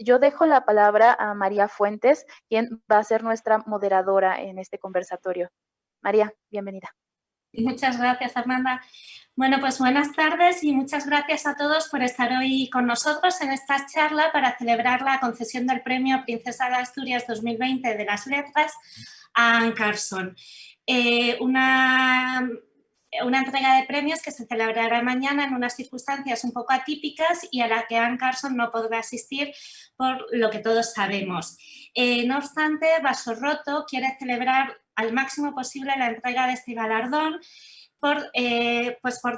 yo dejo la palabra a María Fuentes, quien va a ser nuestra moderadora en este conversatorio. María, bienvenida. Muchas gracias, Fernanda. Bueno, pues buenas tardes y muchas gracias a todos por estar hoy con nosotros en esta charla para celebrar la concesión del Premio Princesa de Asturias 2020 de las Letras a Anne Carson. Una entrega de premios que se celebrará mañana en unas circunstancias un poco atípicas y a la que Anne Carson no podrá asistir por lo que todos sabemos. No obstante, Vaso Roto quiere celebrar al máximo posible la entrega de este galardón por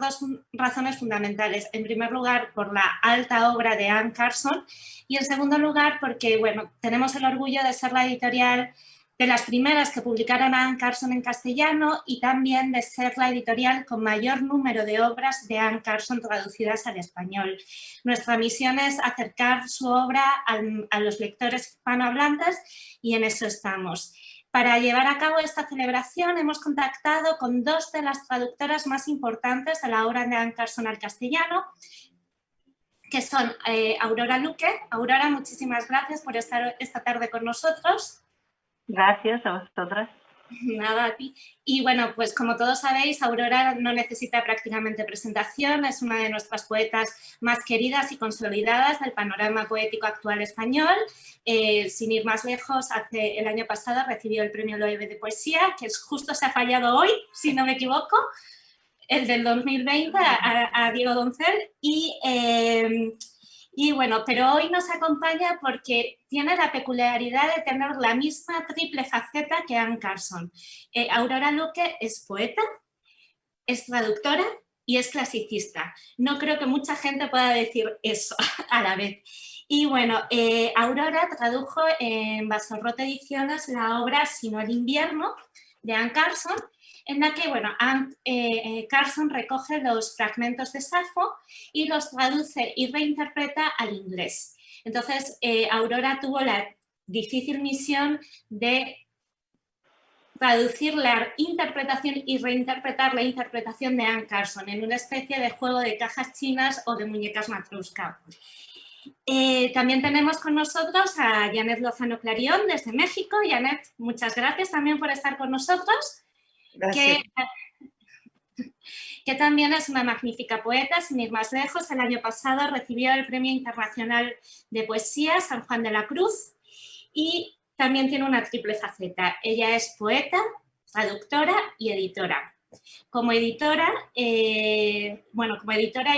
dos razones fundamentales. En primer lugar, por la alta obra de Anne Carson y en segundo lugar, porque tenemos el orgullo de ser la editorial de las primeras que publicaron a Anne Carson en castellano y también de ser la editorial con mayor número de obras de Anne Carson traducidas al español. Nuestra misión es acercar su obra a los lectores hispanohablantes y en eso estamos. Para llevar a cabo esta celebración hemos contactado con dos de las traductoras más importantes de la obra de Anne Carson al castellano, que son Aurora Luque. Aurora, muchísimas gracias por estar esta tarde con nosotros. Gracias a vosotras. Nada, a ti. Y bueno, pues como todos sabéis, Aurora no necesita prácticamente presentación, es una de nuestras poetas más queridas y consolidadas del panorama poético actual español. Sin ir más lejos, el año pasado recibió el Premio Loewe de Poesía, que justo se ha fallado hoy, si no me equivoco, el del 2020 a Diego Doncel. Y bueno, pero hoy nos acompaña porque tiene la peculiaridad de tener la misma triple faceta que Anne Carson. Aurora Luque es poeta, es traductora y es clasicista. No creo que mucha gente pueda decir eso a la vez. Y bueno, Aurora tradujo en Vaso Roto Ediciones la obra Sino el invierno de Anne Carson, en la que Carson recoge los fragmentos de Safo y los traduce y reinterpreta al inglés. Entonces, Aurora tuvo la difícil misión de traducir la interpretación y reinterpretar la interpretación de Anne Carson en una especie de juego de cajas chinas o de muñecas Matryoshka. También tenemos con nosotros a Janet Lozano Clarión desde México. Janet, muchas gracias también por estar con nosotros. Que también es una magnífica poeta, sin ir más lejos. El año pasado recibió el Premio Internacional de Poesía San Juan de la Cruz y también tiene una triple faceta. Ella es poeta, traductora y editora. Como editora y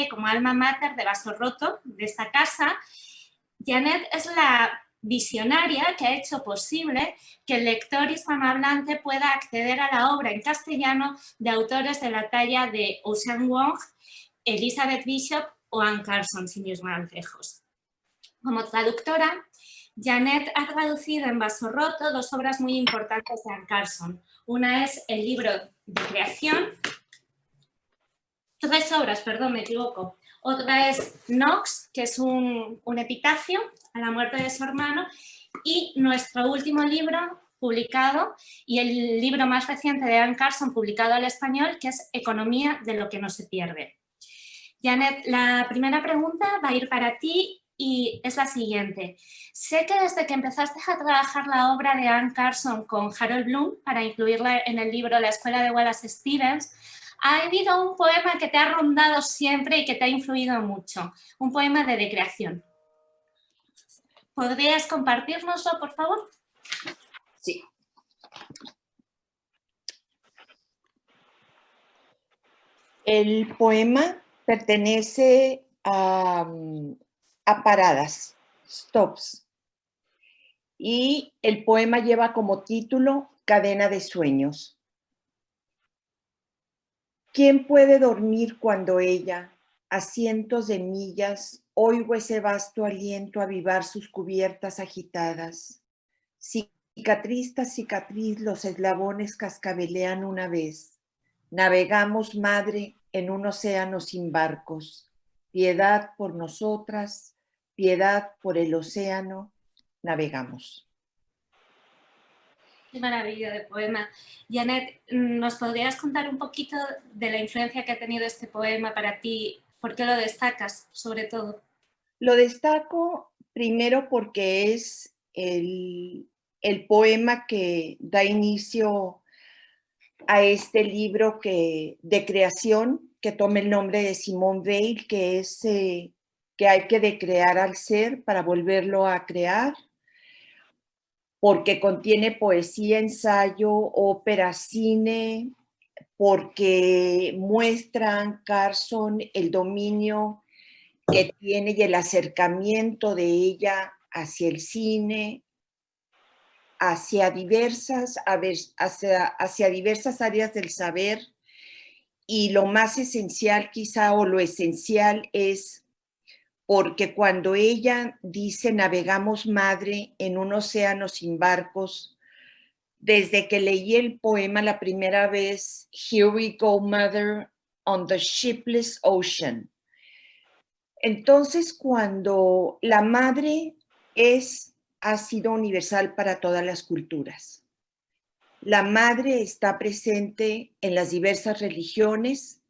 como alma mater de Vaso Roto, de esta casa, Janet es la visionaria que ha hecho posible que el lector hispanohablante pueda acceder a la obra en castellano de autores de la talla de Ocean Wong, Elizabeth Bishop o Anne Carson, sin ir más lejos. Como traductora, Janet ha traducido en Vaso Roto dos obras muy importantes de Anne Carson. Una es el libro de creación, tres obras, perdón, me equivoco. Otra es Knox, que es un epitafio a la muerte de su hermano, y nuestro último libro publicado y el libro más reciente de Anne Carson publicado al español, que es Economía de lo que no se pierde. Janet, la primera pregunta va a ir para ti y es la siguiente. Sé que desde que empezaste a trabajar la obra de Anne Carson con Harold Bloom para incluirla en el libro La Escuela de Wallace Stevens, ha habido un poema que te ha rondado siempre y que te ha influido mucho, un poema de creación. ¿Podrías compartirnoslo, por favor? Sí. El poema pertenece a paradas, stops, y el poema lleva como título Cadena de sueños. ¿Quién puede dormir cuando ella, a cientos de millas, oigo ese vasto aliento avivar sus cubiertas agitadas? Cicatriz tras cicatriz los eslabones cascabelean una vez. Navegamos, madre, en un océano sin barcos. Piedad por nosotras, piedad por el océano, navegamos. Qué maravilla de poema. Janet, ¿nos podrías contar un poquito de la influencia que ha tenido este poema para ti? ¿Por qué lo destacas, sobre todo? Lo destaco Primero porque es el poema que da inicio a este libro de creación que toma el nombre de Simone Weil, que es que hay que decrear al ser para volverlo a crear, porque contiene poesía, ensayo, ópera, cine, porque muestra a Carson el dominio que tiene y el acercamiento de ella hacia el cine, hacia diversas áreas del saber, y lo más esencial quizá, o lo esencial es porque cuando ella dice navegamos madre en un océano sin barcos, desde que leí el poema la primera vez, Here we go mother on the shipless ocean. Entonces, cuando la madre ha sido universal para todas las culturas. La madre está presente en las diversas religiones.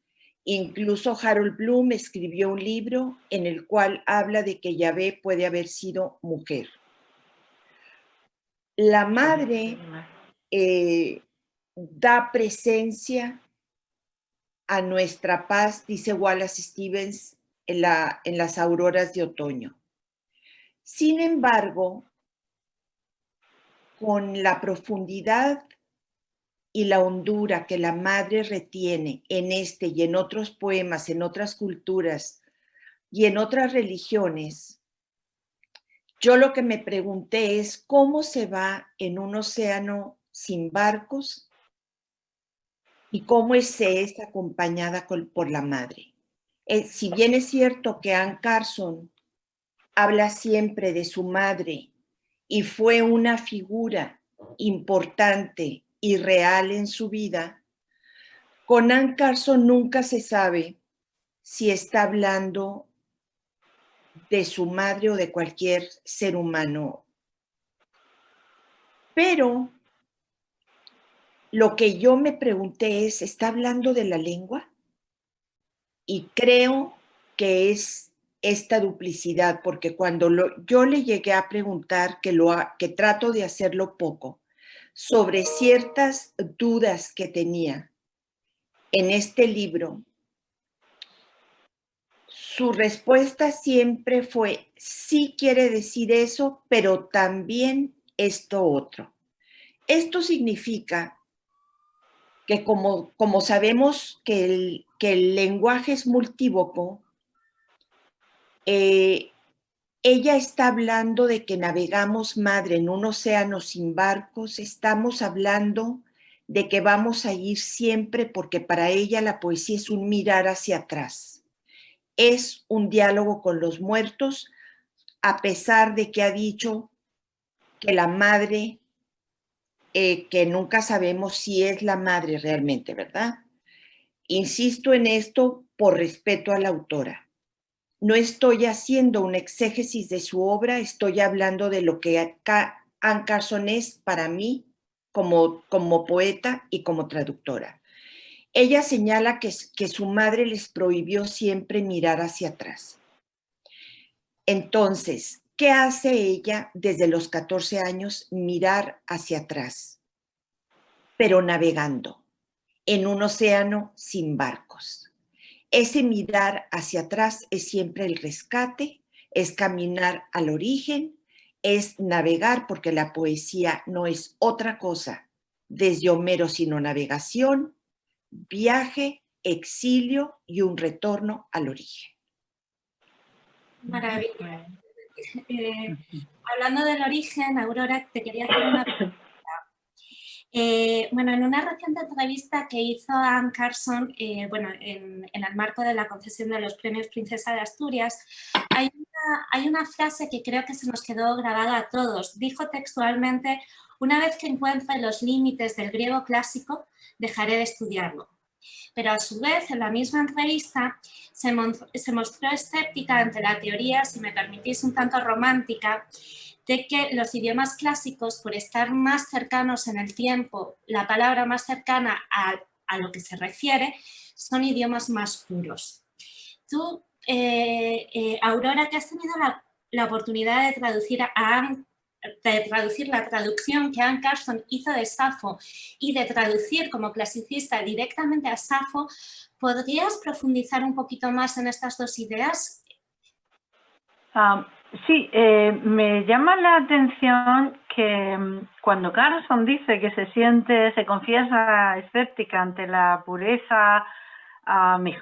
Incluso Harold Bloom escribió un libro en el cual habla de que Yahvé puede haber sido mujer. La madre da presencia a nuestra paz, dice Wallace Stevens, en las auroras de otoño. Sin embargo, con la profundidad y la hondura que la madre retiene en este y en otros poemas, en otras culturas y en otras religiones, yo lo que me pregunté es cómo se va en un océano sin barcos y cómo se es acompañada por la madre. Si bien es cierto que Anne Carson habla siempre de su madre y fue una figura importante y real en su vida, con Anne Carson nunca se sabe si está hablando de su madre o de cualquier ser humano. Pero lo que yo me pregunté es, ¿está hablando de la lengua? Y creo que es esta duplicidad, porque cuando yo le llegué a preguntar, que trato de hacerlo poco, sobre ciertas dudas que tenía en este libro, su respuesta siempre fue, sí quiere decir eso, pero también esto otro. Esto significa que como sabemos que el lenguaje es multívoco, ella está hablando de que navegamos madre en un océano sin barcos, estamos hablando de que vamos a ir siempre porque para ella la poesía es un mirar hacia atrás. Es un diálogo con los muertos, a pesar de que ha dicho que la madre, que nunca sabemos si es la madre realmente, ¿verdad? Insisto en esto por respeto a la autora. No estoy haciendo una exégesis de su obra, estoy hablando de lo que Anne Carson es para mí como poeta y como traductora. Ella señala que su madre les prohibió siempre mirar hacia atrás. Entonces, ¿qué hace ella desde los 14 años? Mirar hacia atrás, pero navegando en un océano sin barcos. Ese mirar hacia atrás es siempre el rescate, es caminar al origen, es navegar, porque la poesía no es otra cosa desde Homero sino navegación, viaje, exilio y un retorno al origen. Maravilloso. Hablando del origen, Aurora, te quería hacer una pregunta. Bueno, en una reciente entrevista que hizo Anne Carson, en el marco de la concesión de los premios Princesa de Asturias, hay una frase que creo que se nos quedó grabada a todos. Dijo textualmente, una vez que encuentre los límites del griego clásico, dejaré de estudiarlo. Pero a su vez, en la misma entrevista, se mostró escéptica ante la teoría, si me permitís un tanto romántica, de que los idiomas clásicos, por estar más cercanos en el tiempo, la palabra más cercana a lo que se refiere, son idiomas más puros. Tú, Aurora, que has tenido la oportunidad de traducir la traducción que Anne Carson hizo de Safo y de traducir como clasicista directamente a Safo, ¿podrías profundizar un poquito más en estas dos ideas? Sí, me llama la atención que cuando Carson dice que se confiesa escéptica ante la pureza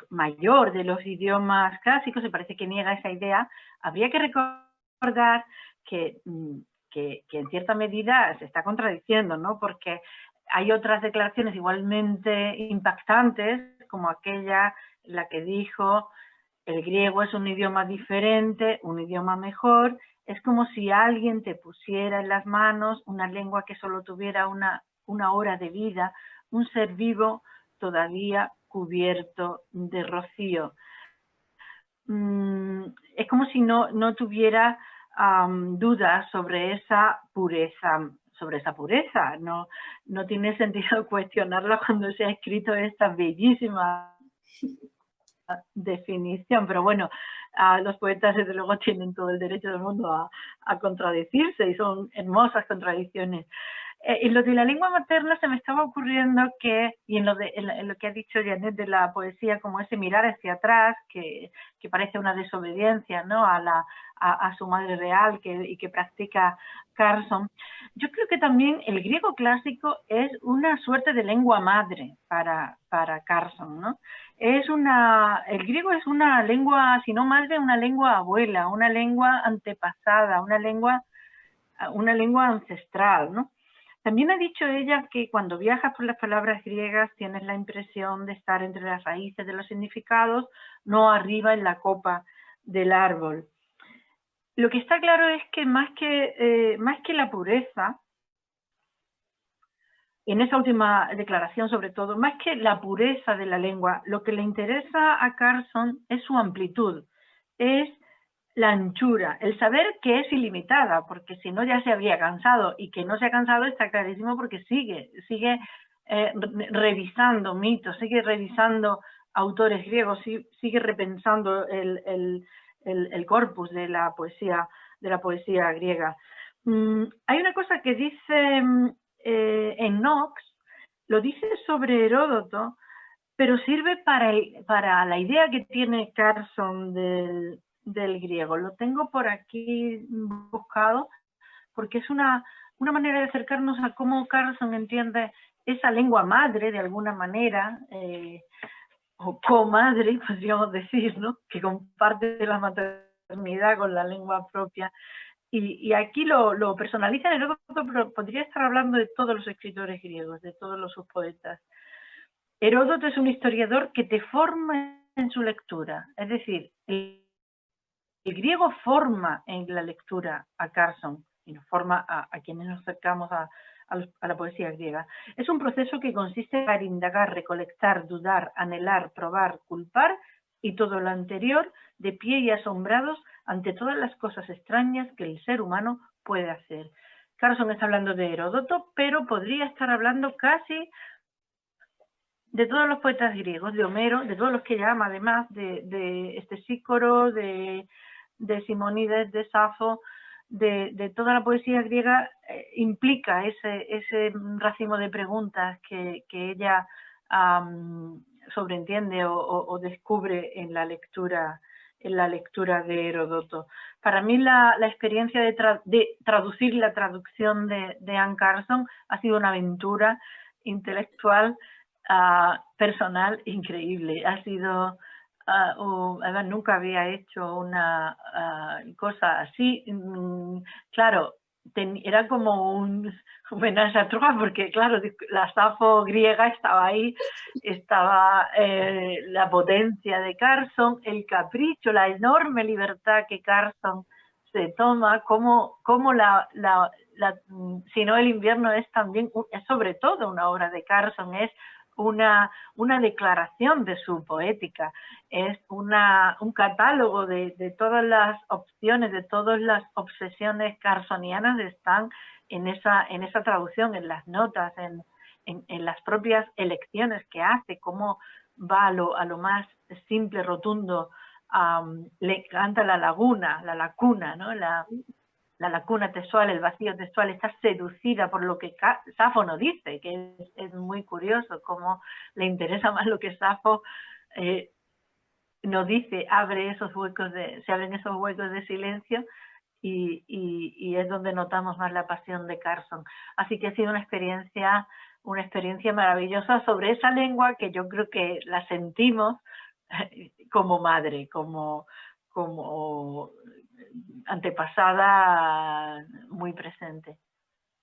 mayor de los idiomas clásicos, me parece que niega esa idea. Habría que recordar que en cierta medida se está contradiciendo, ¿no? Porque hay otras declaraciones igualmente impactantes, como aquella en la que dijo: el griego es un idioma diferente, un idioma mejor. Es como si alguien te pusiera en las manos una lengua que solo tuviera una hora de vida, un ser vivo todavía cubierto de rocío. Es como si no tuviera dudas sobre esa pureza. No tiene sentido cuestionarla cuando se ha escrito esta bellísima definición, pero bueno, los poetas desde luego tienen todo el derecho del mundo a contradecirse, y son hermosas contradicciones. En lo de la lengua materna se me estaba ocurriendo que, y en lo que ha dicho Janet de la poesía, como ese mirar hacia atrás, que parece una desobediencia, ¿no?, a su madre real y que practica Carson. Yo creo que también el griego clásico es una suerte de lengua madre para Carson, ¿no? El griego es una lengua, si no madre, una lengua abuela, una lengua antepasada, una lengua ancestral, ¿no? También ha dicho ella que cuando viajas por las palabras griegas tienes la impresión de estar entre las raíces de los significados, no arriba en la copa del árbol. Lo que está claro es que más que la pureza, en esa última declaración sobre todo, más que la pureza de la lengua, lo que le interesa a Carson es su amplitud, es la anchura, el saber que es ilimitada, porque si no ya se habría cansado, y que no se ha cansado está clarísimo porque sigue revisando mitos, sigue revisando autores griegos, sigue repensando el corpus de la poesía griega. Hay una cosa que dice en Knox, lo dice sobre Heródoto, pero sirve para la idea que tiene Carson del griego. Lo tengo por aquí buscado porque es una manera de acercarnos a cómo Carson entiende esa lengua madre de alguna manera, o comadre, podríamos decir, ¿no?, que comparte la maternidad con la lengua propia. Y aquí lo personaliza en Heródoto, pero podría estar hablando de todos los escritores griegos, de todos sus poetas. Heródoto es un historiador que te forma en su lectura, es decir, el griego forma en la lectura a Carson y nos forma a quienes nos acercamos a la poesía griega. Es un proceso que consiste en indagar, recolectar, dudar, anhelar, probar, culpar y todo lo anterior, de pie y asombrados ante todas las cosas extrañas que el ser humano puede hacer. Carson está hablando de Heródoto, pero podría estar hablando casi de todos los poetas griegos, de Homero, de todos los que llama, además, de Sícoro, de Simónides, de Safo, de toda la poesía griega. Implica ese racimo de preguntas que ella sobreentiende o descubre en la lectura de Heródoto. Para mí la experiencia de traducir la traducción de Anne Carson ha sido una aventura intelectual, personal, increíble. Ha sido, además nunca había hecho una cosa así. Claro, era como un homenaje a Troya, porque claro, la Safo griega estaba ahí, estaba la potencia de Carson, el capricho, la enorme libertad que Carson se toma, como si no, el invierno es también, es sobre todo una obra de Carson, es una declaración de su poética, es un catálogo de todas las opciones, de todas las obsesiones carsonianas están en esa traducción, en las notas, en las propias elecciones que hace, cómo va a lo más simple, rotundo, le encanta la lacuna, ¿no? La lacuna textual, el vacío textual, está seducida por lo que Safo nos dice, que es muy curioso cómo le interesa más lo que Safo nos dice, se abren esos huecos de silencio y es donde notamos más la pasión de Carson. Así que ha sido una experiencia maravillosa sobre esa lengua que yo creo que la sentimos como madre, como antepasada muy presente.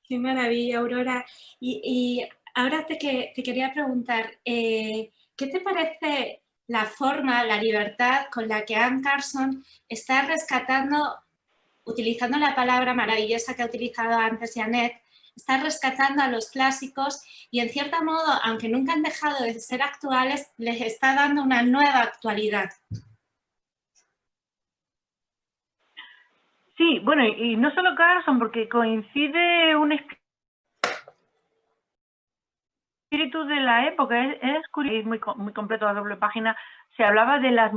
Qué maravilla, Aurora. Y ahora te quería preguntar, ¿qué te parece la forma, la libertad con la que Anne Carson está rescatando, utilizando la palabra maravillosa que ha utilizado antes Janet, está rescatando a los clásicos y en cierto modo, aunque nunca han dejado de ser actuales, les está dando una nueva actualidad? Sí, bueno, y no solo Carson, porque coincide un espíritu de la época, es curioso, muy completo, a doble página. Se hablaba de los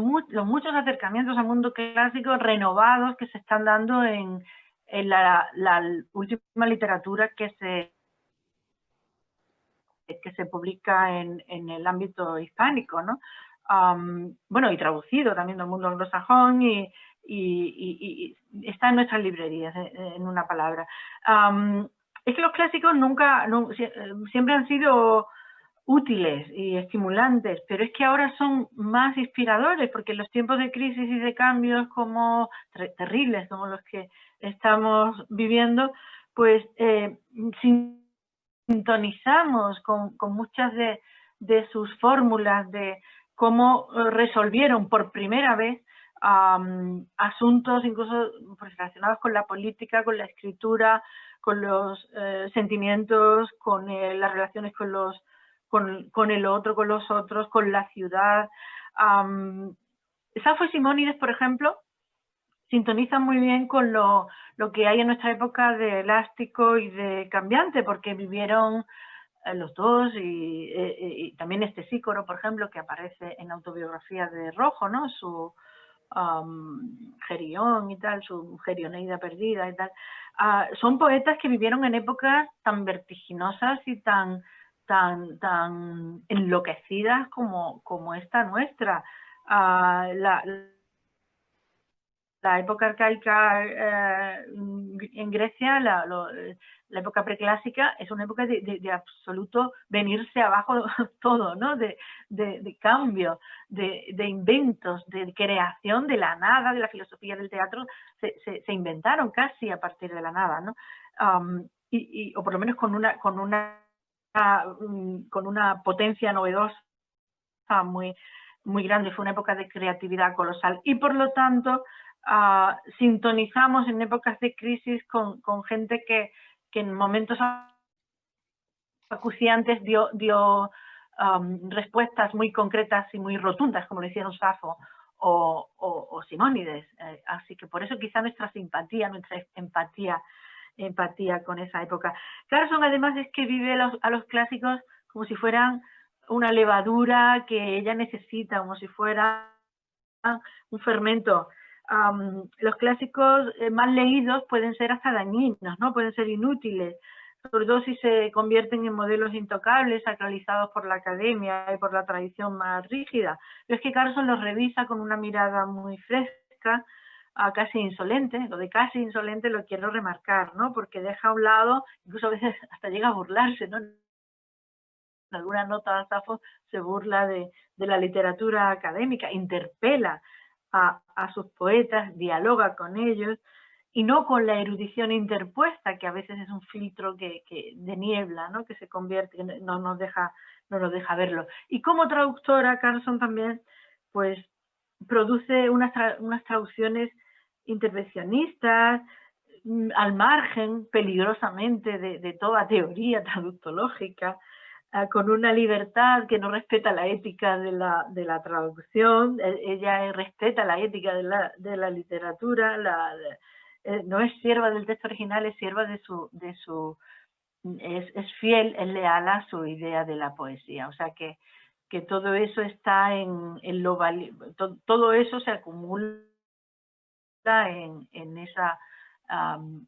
muchos acercamientos al mundo clásico renovados que se están dando en la última literatura que se publica en el ámbito hispánico, ¿no? Bueno, y traducido también del mundo anglosajón y está en nuestras librerías, en una palabra. Es que los clásicos siempre han sido útiles y estimulantes, pero es que ahora son más inspiradores, porque en los tiempos de crisis y de cambios como terribles como los que estamos viviendo, pues sintonizamos con muchas de sus fórmulas, de cómo resolvieron por primera vez asuntos incluso pues, relacionados con la política, con la escritura, con los sentimientos, con las relaciones con el otro, con los otros, con la ciudad. Safo y Simónides, por ejemplo, sintonizan muy bien con lo que hay en nuestra época de elástico y de cambiante, porque vivieron los dos y también este Sícoro, por ejemplo, que aparece en la autobiografía de Rojo, ¿no? Su Gerión y tal, su Gerioneida perdida y tal. Son poetas que vivieron en épocas tan vertiginosas y tan enloquecidas como esta nuestra. La época arcaica en Grecia, la época preclásica, es una época de absoluto venirse abajo todo, ¿no? De cambio, de inventos, de creación de la nada, de la filosofía del teatro, se inventaron casi a partir de la nada, ¿no? O por lo menos con una potencia novedosa muy, muy grande. Fue una época de creatividad colosal y por lo tanto sintonizamos en épocas de crisis con gente que en momentos acuciantes dio respuestas muy concretas y muy rotundas, como lo hicieron Safo o Simónides. Así que por eso quizá nuestra simpatía, nuestra empatía con esa época. Carson además es que vive a los clásicos como si fueran una levadura que ella necesita, como si fuera un fermento. Los clásicos más leídos pueden ser hasta dañinos, ¿no? Pueden ser inútiles, sobre todo si se convierten en modelos intocables, sacralizados por la academia y por la tradición más rígida. Pero es que Carson los revisa con una mirada muy fresca, casi insolente. Lo de casi insolente lo quiero remarcar, ¿no? Porque deja a un lado, incluso a veces hasta llega a burlarse, ¿no? En alguna nota Safo se burla de la literatura académica, interpela a sus poetas, dialoga con ellos, y no con la erudición interpuesta, que a veces es un filtro de niebla, ¿no? Que se convierte, que no nos deja verlo. Y como traductora, Carson también pues produce unas traducciones intervencionistas, al margen, peligrosamente, de toda teoría traductológica, con una libertad que no respeta la ética de la traducción. Ella respeta la ética de la literatura, no es sierva del texto original, es sierva es fiel, es leal a su idea de la poesía. O sea que que todo eso está todo eso se acumula en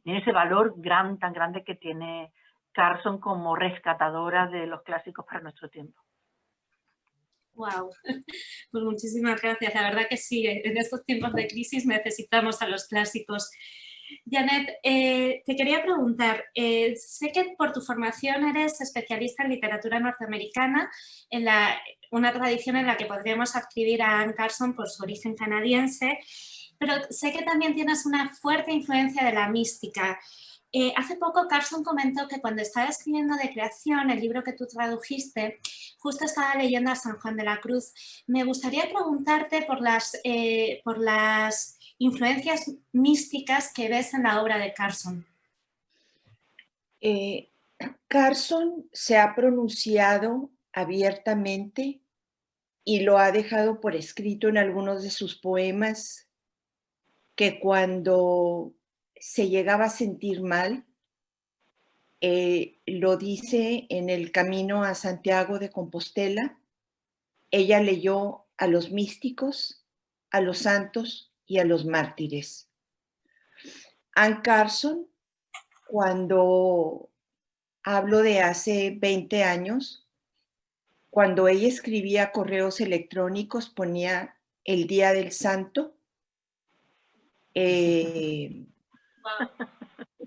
ese valor tan grande que tiene Carson como rescatadora de los clásicos para nuestro tiempo. Wow, pues muchísimas gracias. La verdad que sí, en estos tiempos de crisis necesitamos a los clásicos. Janet, te quería preguntar, sé que por tu formación eres especialista en literatura norteamericana, una tradición en la que podríamos adscribir a Anne Carson por su origen canadiense, pero sé que también tienes una fuerte influencia de la mística. Hace poco Carson comentó que cuando estaba escribiendo De Creación, el libro que tú tradujiste, justo estaba leyendo a San Juan de la Cruz. Me gustaría preguntarte por las influencias místicas que ves en la obra de Carson. Carson se ha pronunciado abiertamente y lo ha dejado por escrito en algunos de sus poemas, que cuando se llegaba a sentir mal, lo dice en el camino a Santiago de Compostela. Ella leyó a los místicos, a los santos y a los mártires. Anne Carson, cuando hablo de hace 20 años, cuando ella escribía correos electrónicos, ponía el día del santo.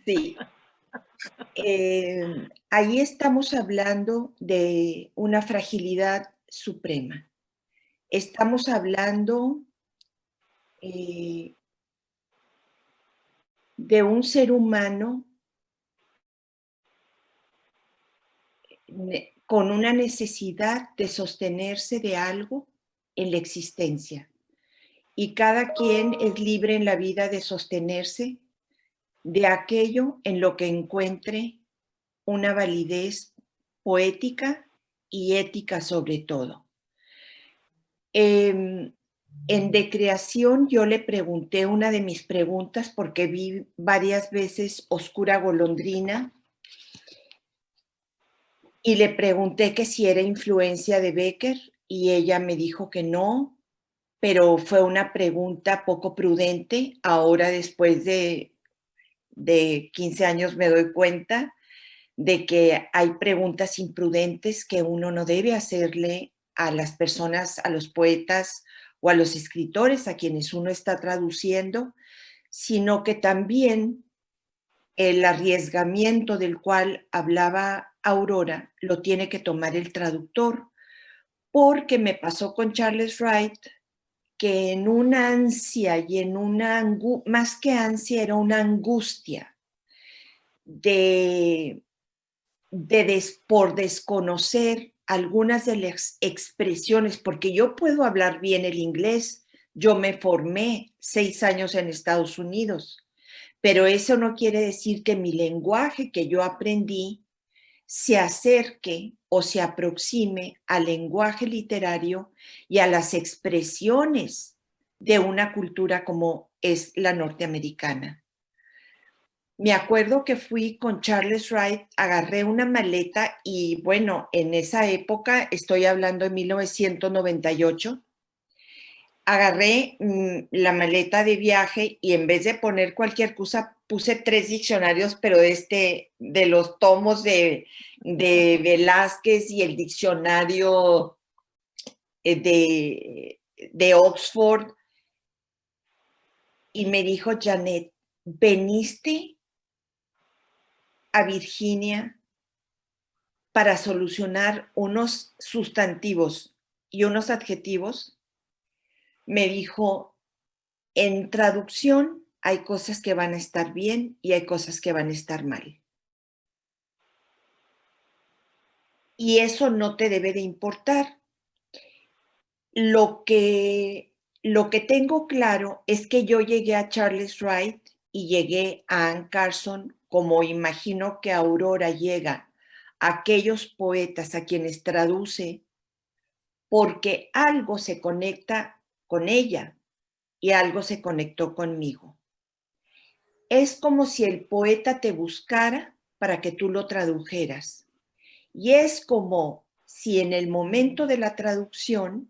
Sí. Ahí estamos hablando de una fragilidad suprema. Estamos hablando de un ser humano con una necesidad de sostenerse de algo en la existencia. Y cada quien es libre en la vida de sostenerse de aquello en lo que encuentre una validez poética y ética sobre todo. En De Creación yo le pregunté una de mis preguntas, porque vi varias veces Oscura Golondrina, y le pregunté que si era influencia de Becker y ella me dijo que no, pero fue una pregunta poco prudente. Ahora, después de 15 años, me doy cuenta de que hay preguntas imprudentes que uno no debe hacerle a las personas, a los poetas o a los escritores a quienes uno está traduciendo, sino que también el arriesgamiento del cual hablaba Aurora lo tiene que tomar el traductor, porque me pasó con Charles Wright que en una ansia y en más que ansia, era una angustia por desconocer algunas de las expresiones, porque yo puedo hablar bien el inglés, yo me formé 6 años en Estados Unidos, pero eso no quiere decir que mi lenguaje que yo aprendí se acerque o se aproxime al lenguaje literario y a las expresiones de una cultura como es la norteamericana. Me acuerdo que fui con Charles Wright, agarré una maleta y bueno, en esa época, estoy hablando de 1998, agarré la maleta de viaje y en vez de poner cualquier cosa, puse 3 diccionarios, pero de los tomos de Velázquez y el diccionario de Oxford. Y me dijo, Janet, ¿veniste a Virginia para solucionar unos sustantivos y unos adjetivos? Me dijo, en traducción hay cosas que van a estar bien y hay cosas que van a estar mal. Y eso no te debe de importar. Lo que tengo claro es que yo llegué a Charles Wright y llegué a Anne Carson como imagino que Aurora llega a aquellos poetas a quienes traduce, porque algo se conecta con ella y algo se conectó conmigo. Es como si el poeta te buscara para que tú lo tradujeras. Y es como si en el momento de la traducción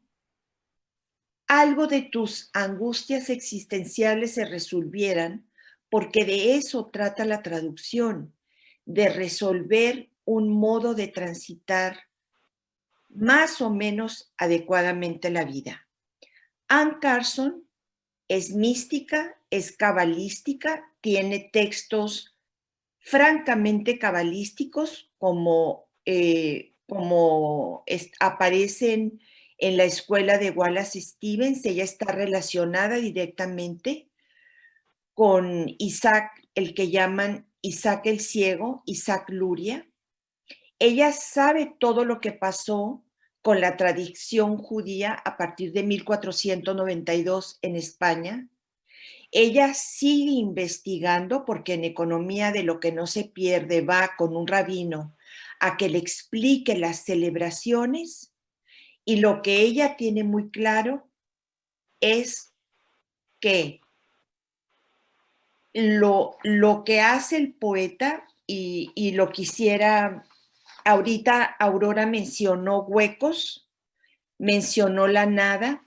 algo de tus angustias existenciales se resolvieran, porque de eso trata la traducción, de resolver un modo de transitar más o menos adecuadamente la vida. Anne Carson es mística, es cabalística, tiene textos francamente cabalísticos como aparecen en la escuela de Wallace Stevens. Ella está relacionada directamente con Isaac, el que llaman Isaac el Ciego, Isaac Luria. Ella sabe todo lo que pasó con la tradición judía a partir de 1492 en España. Ella sigue investigando porque en Economía de lo que no se pierde va con un rabino a que le explique las celebraciones, y lo que ella tiene muy claro es que lo que hace el poeta, y lo quisiera, ahorita Aurora mencionó huecos, mencionó la nada,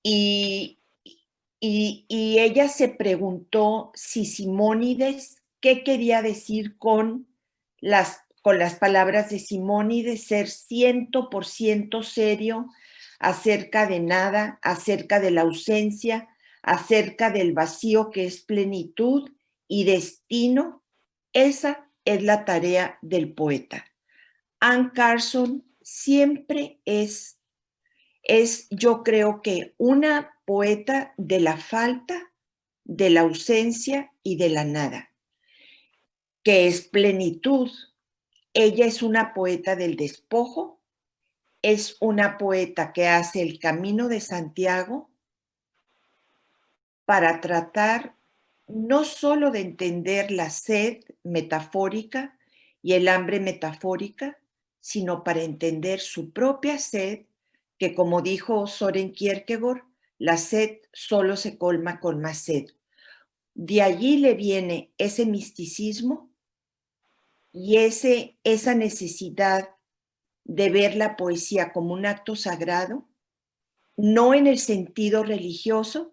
y ella se preguntó si Simónides, ¿qué quería decir con las palabras de Simónides? Ser 100% serio acerca de nada, acerca de la ausencia, acerca del vacío que es plenitud y destino. Esa es la tarea del poeta. Anne Carson siempre es, yo creo que una poeta de la falta, de la ausencia y de la nada, que es plenitud. Ella es una poeta del despojo, es una poeta que hace el camino de Santiago para tratar no solo de entender la sed metafórica y el hambre metafórica, sino para entender su propia sed, que como dijo Soren Kierkegaard, la sed solo se colma con más sed. De allí le viene ese misticismo y esa necesidad de ver la poesía como un acto sagrado, no en el sentido religioso,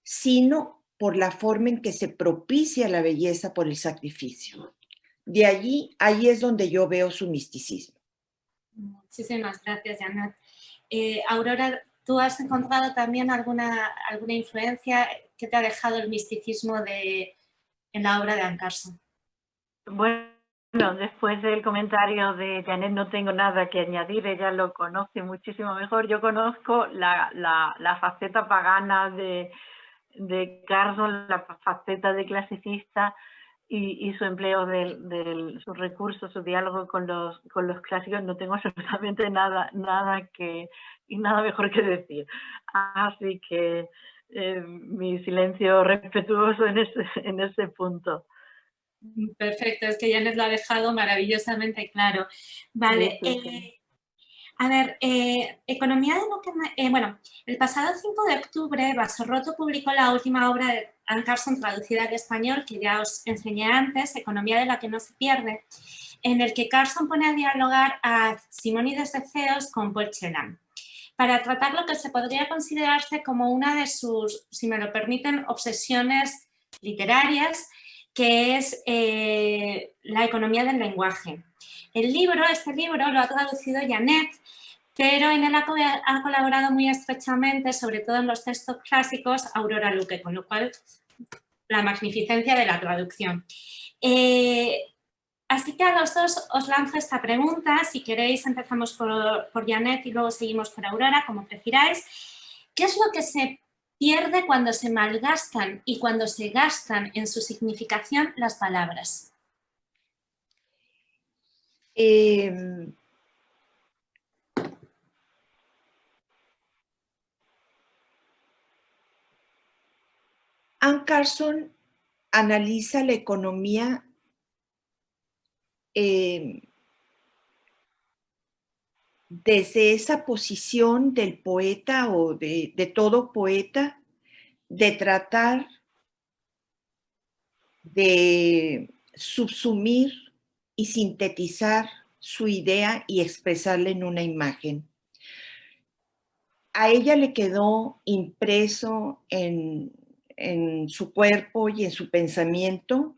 sino por la forma en que se propicia la belleza por el sacrificio. De allí, ahí es donde yo veo su misticismo. Muchísimas gracias, Janet. Aurora, ¿tú has encontrado también alguna influencia que te ha dejado el misticismo en la obra de Anne Carson? Bueno, después del comentario de Janet no tengo nada que añadir, ella lo conoce muchísimo mejor. Yo conozco la faceta pagana de Carson, la faceta de clasicista y su empleo de sus recursos, su diálogo con los clásicos. No tengo absolutamente nada mejor que decir. Así que mi silencio respetuoso en ese punto. Perfecto, es que Janet lo ha dejado maravillosamente claro. Vale, a ver, Economía de lo que... bueno, el pasado 5 de octubre, Basorroto publicó la última obra de Anne Carson traducida al español, que ya os enseñé antes, Economía de la que no se pierde, en el que Carson pone a dialogar a Simónides de Ceos con Paul Celan, para tratar lo que se podría considerarse como una de sus, si me lo permiten, obsesiones literarias, que es la economía del lenguaje. Este libro lo ha traducido Janet, pero en él ha colaborado muy estrechamente, sobre todo en los textos clásicos, Aurora Luque, con lo cual la magnificencia de la traducción. Así que a los dos os lanzo esta pregunta. Si queréis, empezamos por Janet y luego seguimos por Aurora, como prefiráis. ¿Qué es lo que se pierde cuando se malgastan y cuando se gastan en su significación las palabras? Anne Carson analiza la economía desde esa posición del poeta o de todo poeta, de tratar de subsumir y sintetizar su idea y expresarla en una imagen. A ella le quedó impreso en su cuerpo y en su pensamiento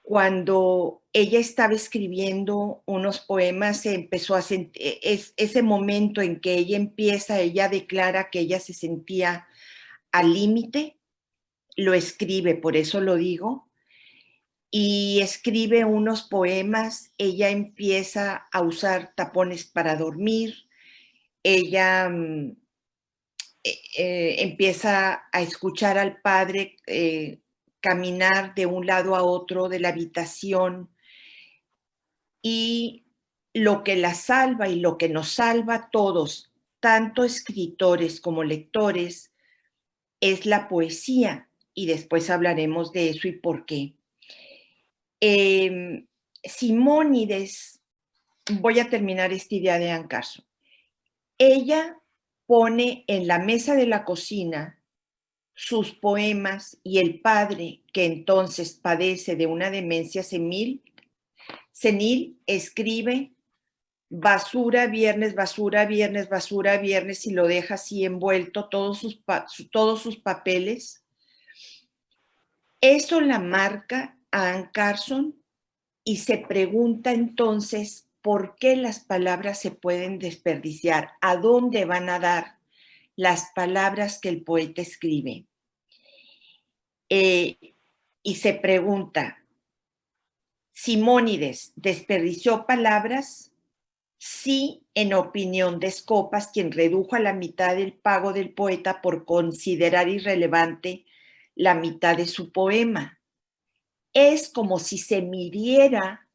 cuando ella estaba escribiendo unos poemas. Se empezó a sentir, ese momento en que ella declara que ella se sentía al límite, lo escribe, por eso lo digo, y escribe unos poemas. Ella empieza a usar tapones para dormir, ella empieza a escuchar al padre caminar de un lado a otro de la habitación, y lo que la salva y lo que nos salva a todos, tanto escritores como lectores, es la poesía, y después hablaremos de eso y por qué. Simónides, voy a terminar esta idea de Anne Carson. Ella pone en la mesa de la cocina sus poemas, y el padre, que entonces padece de una demencia senil, escribe basura, viernes, basura, viernes, basura, viernes, y lo deja así envuelto, todos sus papeles. Eso la marca a Anne Carson, y se pregunta entonces por qué las palabras se pueden desperdiciar, a dónde van a dar las palabras que el poeta escribe. Y se pregunta, ¿Simónides desperdició palabras? Sí, en opinión de Scopas, quien redujo a la mitad el pago del poeta por considerar irrelevante la mitad de su poema. Es como si se midiera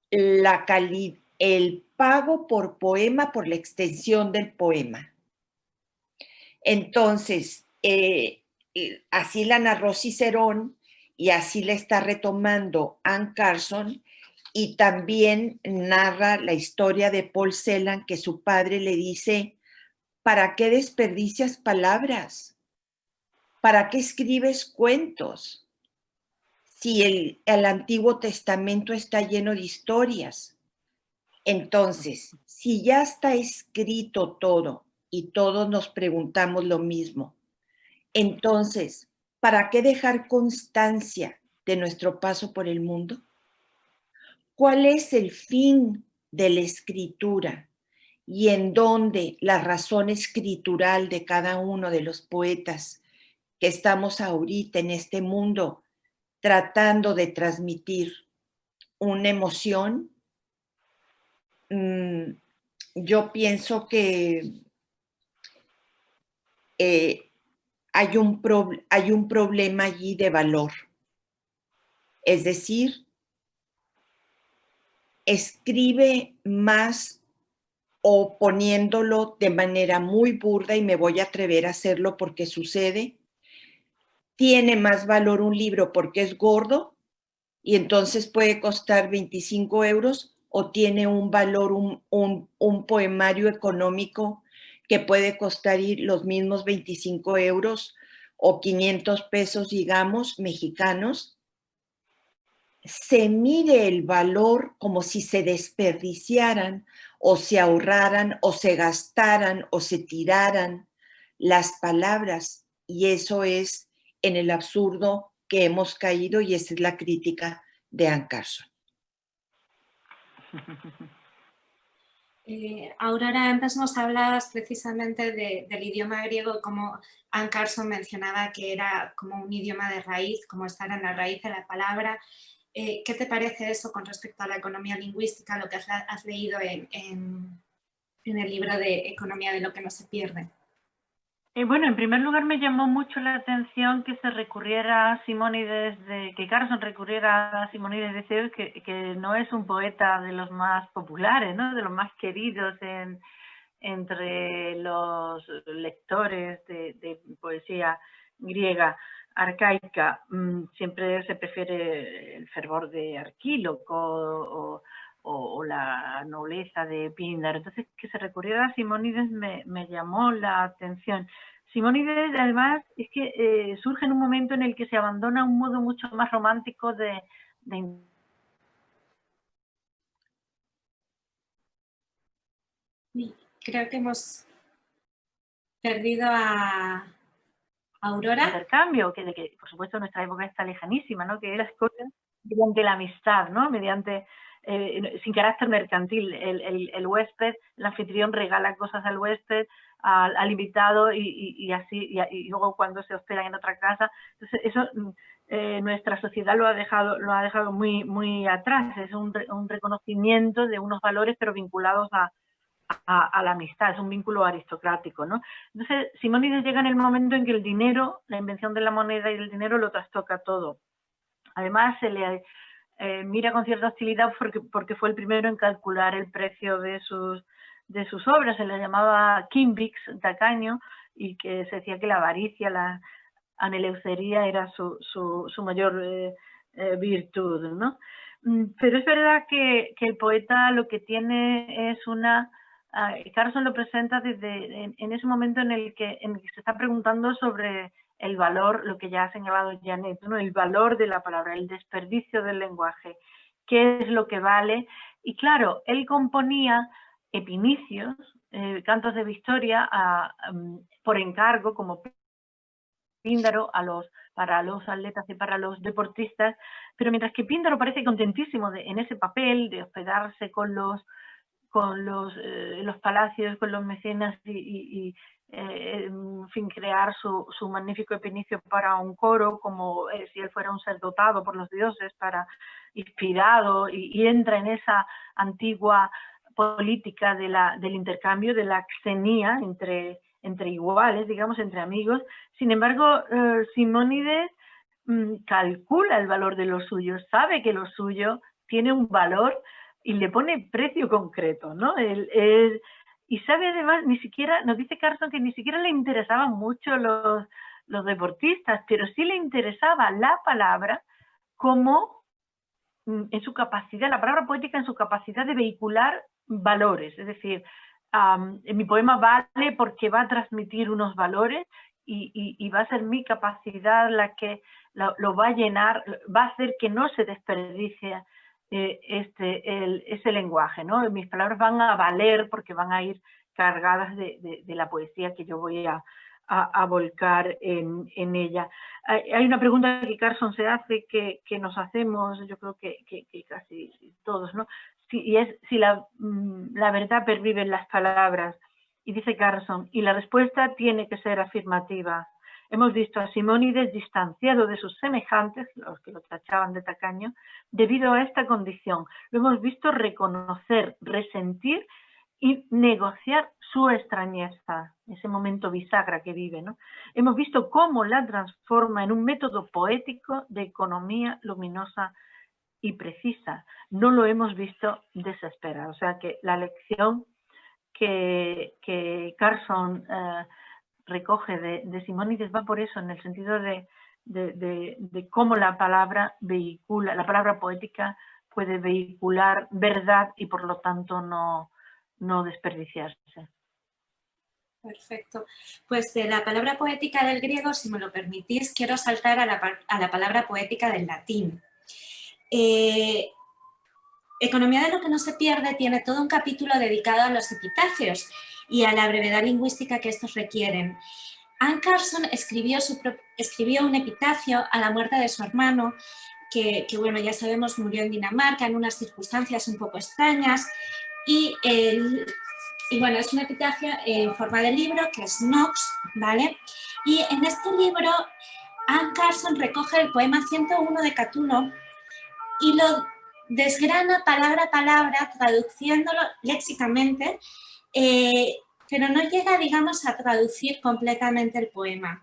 el pago por poema por la extensión del poema. Entonces, así la narró Cicerón, y así la está retomando Anne Carson, y también narra la historia de Paul Celan, que su padre le dice: ¿para qué desperdicias palabras? ¿Para qué escribes cuentos? Si el Antiguo Testamento está lleno de historias. Entonces, si ya está escrito todo y todos nos preguntamos lo mismo, entonces, ¿para qué dejar constancia de nuestro paso por el mundo? ¿Cuál es el fin de la escritura y en dónde la razón escritural de cada uno de los poetas que estamos ahorita en este mundo tratando de transmitir una emoción? Yo pienso que hay un problema allí de valor. Es decir, escribe más, o poniéndolo de manera muy burda, y me voy a atrever a hacerlo porque sucede, tiene más valor un libro porque es gordo y entonces puede costar 25 euros, o tiene un valor un poemario económico que puede costar los mismos 25 euros o 500 pesos, digamos, mexicanos. Se mide el valor como si se desperdiciaran o se ahorraran o se gastaran o se tiraran las palabras, y eso es en el absurdo que hemos caído, y esa es la crítica de Anne Carson. Aurora, antes nos hablabas precisamente del idioma griego, como Anne Carson mencionaba que era como un idioma de raíz, como estar en la raíz de la palabra. ¿Qué te parece eso con respecto a la economía lingüística, lo que has leído en el libro de Economía de lo que no se pierde? Bueno, en primer lugar me llamó mucho la atención que se recurriera a Simónides, que Carson recurriera a Simónides de Zeus, que no es un poeta de los más populares, ¿no? De los más queridos entre los lectores de poesía griega arcaica. Siempre se prefiere el fervor de Arquíloco o la nobleza de Píndaro. Entonces, que se recurriera a Simónides me llamó la atención. Simónides, además, es que surge en un momento en el que se abandona un modo mucho más romántico de Creo que hemos perdido a Aurora. Intercambio, que por supuesto en nuestra época está lejanísima, ¿no? Que las cosas mediante la amistad, ¿no? Mediante, sin carácter mercantil. El huésped, el anfitrión regala cosas al huésped, al invitado y así, y luego cuando se hospedan en otra casa. Entonces eso nuestra sociedad lo ha dejado muy, muy atrás. Es un reconocimiento de unos valores pero vinculados a la amistad, es un vínculo aristocrático, ¿no? Entonces, Simónides llega en el momento en que el dinero, la invención de la moneda y el dinero lo trastoca todo. Además, se le mira con cierta hostilidad porque fue el primero en calcular el precio de sus obras, se le llamaba Quimbix, tacaño, y que se decía que la avaricia, la anheleucería era su mayor virtud, ¿no? Pero es verdad que el poeta lo que tiene es una... Carson lo presenta desde en ese momento en el que se está preguntando sobre el valor, lo que ya ha señalado Janet, ¿no? El valor de la palabra, el desperdicio del lenguaje, qué es lo que vale. Y claro, él componía epinicios, cantos de victoria por encargo, como Píndaro para los atletas y para los deportistas, pero mientras que Píndaro parece contentísimo en ese papel de hospedarse con los palacios, con los mecenas y en fin, crear su magnífico epinicio para un coro, como si él fuera un ser dotado por los dioses, inspirado, y entra en esa antigua política del intercambio, de la xenía entre iguales, digamos, entre amigos. Sin embargo, Simónides calcula el valor de lo suyo, sabe que lo suyo tiene un valor y le pone precio concreto, ¿no? Y sabe además, ni siquiera, nos dice Carson que ni siquiera le interesaban mucho los deportistas, pero sí le interesaba la palabra como en su capacidad, la palabra poética en su capacidad de vehicular valores, es decir, en mi poema vale porque va a transmitir unos valores y va a ser mi capacidad la que lo va a llenar, va a hacer que no se desperdicie ese lenguaje, ¿no? Mis palabras van a valer porque van a ir cargadas de la poesía que yo voy a volcar en ella. Hay una pregunta que Carson se hace, que nos hacemos, yo creo que casi todos, ¿no? Y es si la verdad pervive en las palabras. Y dice Carson, y la respuesta tiene que ser afirmativa. Hemos visto a Simónides distanciado de sus semejantes, los que lo tachaban de tacaño, debido a esta condición. Lo hemos visto reconocer, resentir y negociar su extrañeza, ese momento bisagra que vive, ¿no? Hemos visto cómo la transforma en un método poético de economía luminosa y precisa. No lo hemos visto desesperado. O sea que la lección que Carson recoge de Simónides va por eso, en el sentido de cómo la palabra vehicula, la palabra poética puede vehicular verdad y por lo tanto no desperdiciarse. Perfecto. Pues de la palabra poética del griego, si me lo permitís, quiero saltar a la palabra poética del latín. Economía de lo que no se pierde tiene todo un capítulo dedicado a los epitafios y a la brevedad lingüística que estos requieren. Anne Carson escribió un epitafio a la muerte de su hermano, que bueno, ya sabemos, murió en Dinamarca en unas circunstancias un poco extrañas, y bueno, es un epitafio en forma de libro, que es Knox, ¿vale? Y en este libro, Anne Carson recoge el poema 101 de Catulo y lo desgrana palabra a palabra, traduciéndolo léxicamente, pero no llega, digamos, a traducir completamente el poema.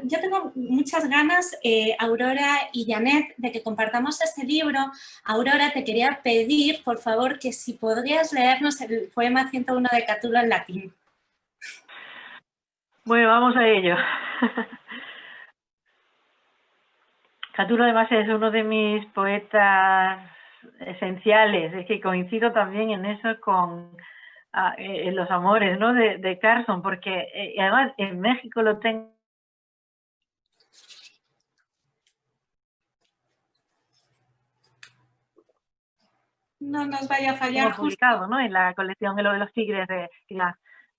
Yo tengo muchas ganas, Aurora y Janet, de que compartamos este libro. Aurora, te quería pedir, por favor, que si podrías leernos el poema 101 de Catulo en latín. Bueno, vamos a ello. Catulo además es uno de mis poetas esenciales, es que coincido también en eso con en los amores, ¿no? de Carson, porque además en México lo tengo. no nos vaya a fallar justo. Publicado, ¿no? En la colección de los tigres de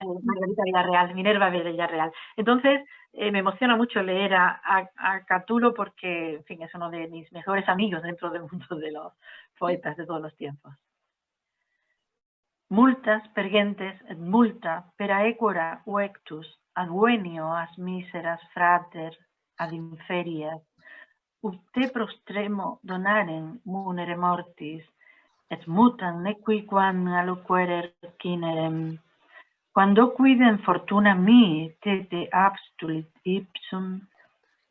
Margarita Villarreal, Minerva Villarreal. Entonces, me emociona mucho leer a Catulo porque, en fin, es uno de mis mejores amigos dentro del mundo de los poetas de todos los tiempos. Multas pergentes et multa per aequora vectus advenio as miseras frater ad inferias ut te prostremo donaren munere mortis et mutam nequiquam aloquerer cinerem. Quando quidem fortuna mi te abstulit ipsum,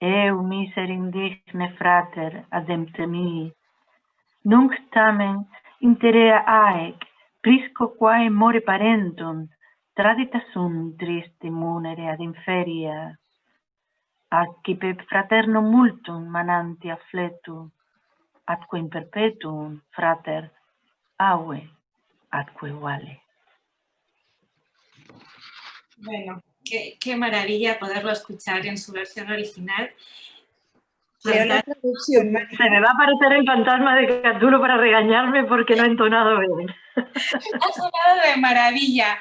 eu miser indigne frater adempte mi. Nunc tamen interea aec, prisco quae more parentum, tradita sum tristi munere ad inferia. Accipe fraternum multum mananti affletu, atque in perpetuum frater aue atque vale. Bueno, qué maravilla poderlo escuchar en su versión original. Leo la traducción, María. Se me va a aparecer el fantasma de Catulo para regañarme porque no he entonado bien. Ha sonado de maravilla.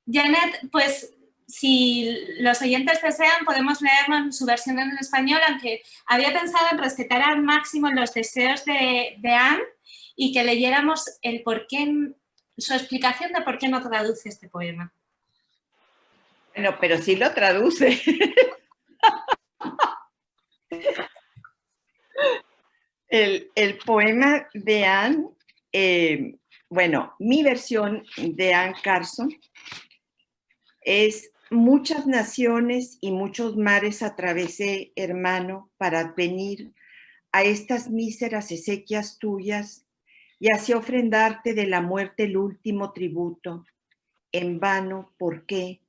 Janet, pues si los oyentes desean, podemos leernos su versión en español, aunque había pensado en respetar al máximo los deseos de Anne y que leyéramos el porqué, su explicación de por qué no traduce este poema. Bueno, pero sí lo traduce. El poema de Anne, bueno, mi versión de Anne Carson es: muchas naciones y muchos mares atravesé, hermano, para venir a estas míseras exequias tuyas y así ofrendarte de la muerte el último tributo. En vano, ¿por qué?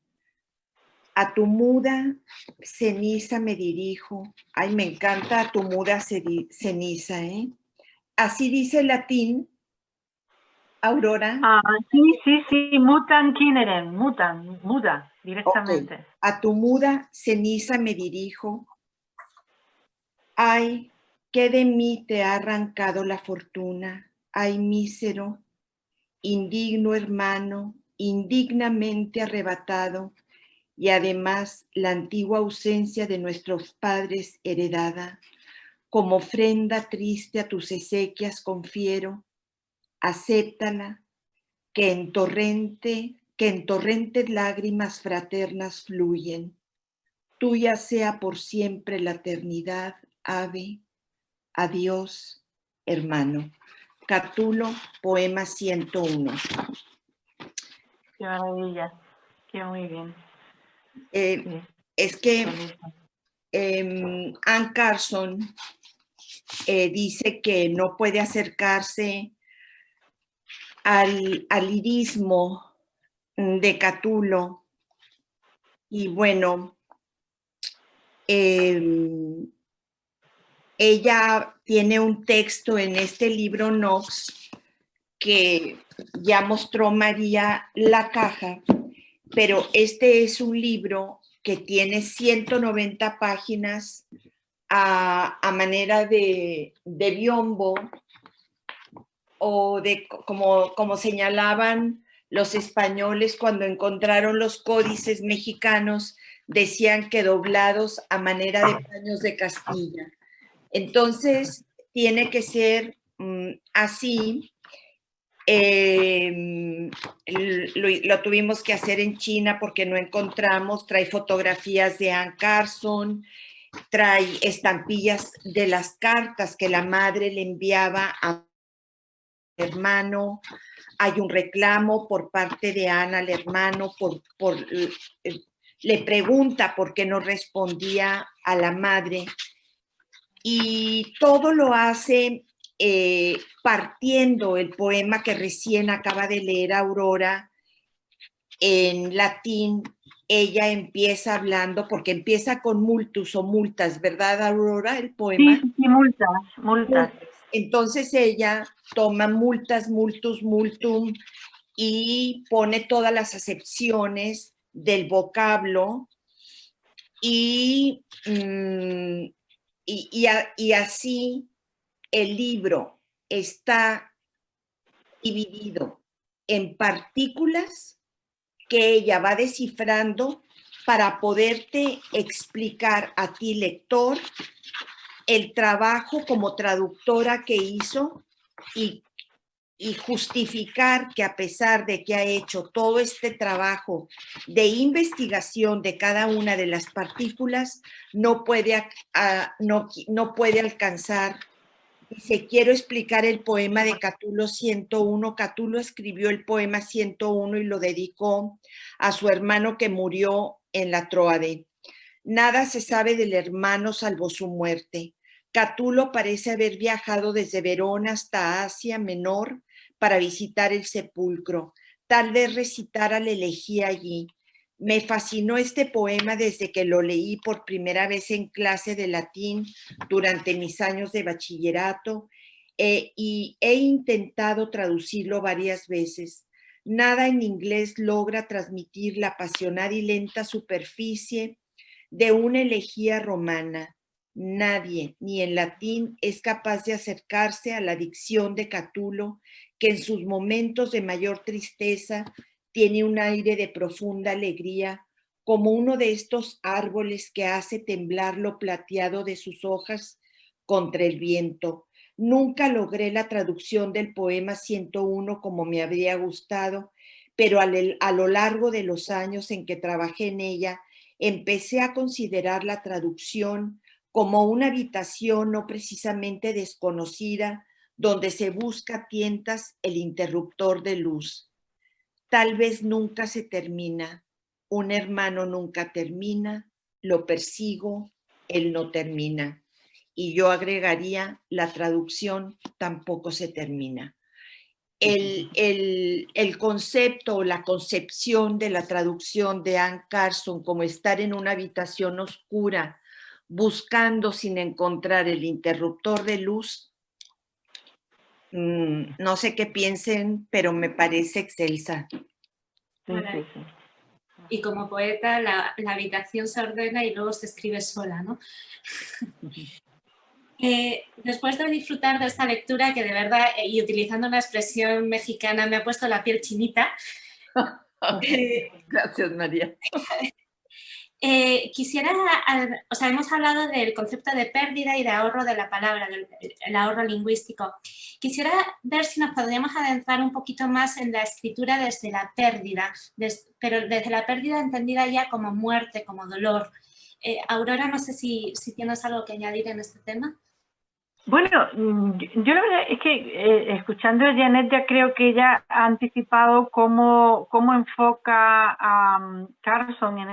A tu muda ceniza me dirijo. Ay, me encanta a tu muda ceniza, ¿eh? Así dice el latín, Aurora. Sí, mutan cinerem, muda, directamente. Okay. A tu muda ceniza me dirijo. Ay, ¿qué de mí te ha arrancado la fortuna? Ay, mísero, indigno hermano, indignamente arrebatado, y además la antigua ausencia de nuestros padres heredada, como ofrenda triste a tus exequias confiero, acéptala, que en torrentes lágrimas fraternas fluyen. Tuya sea por siempre la eternidad, ave, adiós, hermano. Catulo, poema 101. Qué maravilla, qué muy bien. Sí. Es que Anne Carson dice que no puede acercarse al lirismo de Catulo. Y bueno, ella tiene un texto en este libro Knox que ya mostró María la caja, pero este es un libro que tiene 190 páginas a manera de biombo, o de como señalaban los españoles cuando encontraron los códices mexicanos, decían que doblados a manera de paños de Castilla. Entonces, tiene que ser así. Lo tuvimos que hacer en China porque no encontramos. Trae fotografías de Anne Carson, trae estampillas de las cartas que la madre le enviaba a hermano. Hay un reclamo por parte de Ana al hermano, le pregunta por qué no respondía a la madre, y todo lo hace partiendo el poema que recién acaba de leer Aurora en latín. Ella empieza hablando, porque empieza con multus o multas, ¿verdad, Aurora, el poema? Sí, multas. Entonces ella toma multas, multus, multum, y pone todas las acepciones del vocablo, y así el libro está dividido en partículas que ella va descifrando para poderte explicar a ti, lector, el trabajo como traductora que hizo y justificar que a pesar de que ha hecho todo este trabajo de investigación de cada una de las partículas, no puede alcanzar. Dice, quiero explicar el poema de Catulo 101. Catulo escribió el poema 101 y lo dedicó a su hermano que murió en la Tróade. Nada se sabe del hermano salvo su muerte. Catulo parece haber viajado desde Verona hasta Asia Menor para visitar el sepulcro. Tal vez recitara la elegía allí. Me fascinó este poema desde que lo leí por primera vez en clase de latín durante mis años de bachillerato y he intentado traducirlo varias veces. Nada en inglés logra transmitir la apasionada y lenta superficie de una elegía romana. Nadie, ni en latín, es capaz de acercarse a la dicción de Catulo, que en sus momentos de mayor tristeza tiene un aire de profunda alegría, como uno de estos árboles que hace temblar lo plateado de sus hojas contra el viento. Nunca logré la traducción del poema 101 como me habría gustado, pero a lo largo de los años en que trabajé en ella, empecé a considerar la traducción como una habitación no precisamente desconocida, donde se busca a tientas el interruptor de luz. Tal vez nunca se termina, un hermano nunca termina, lo persigo, él no termina. Y yo agregaría, la traducción tampoco se termina. El concepto o la concepción de la traducción de Anne Carson como estar en una habitación oscura buscando sin encontrar el interruptor de luz, no sé qué piensen, pero me parece excelsa. Sí. Y como poeta, la habitación se ordena y luego se escribe sola, ¿no? Después de disfrutar de esta lectura, que de verdad, y utilizando una expresión mexicana, me ha puesto la piel chinita. Gracias, María. Quisiera, o sea, hemos hablado del concepto de pérdida y de ahorro de la palabra, el ahorro lingüístico. Quisiera ver si nos podríamos adentrar un poquito más en la escritura desde la pérdida, pero desde la pérdida entendida ya como muerte, como dolor. Aurora, no sé si tienes algo que añadir en este tema. Bueno, yo la verdad es que escuchando a Janet ya creo que ella ha anticipado cómo enfoca a Carson en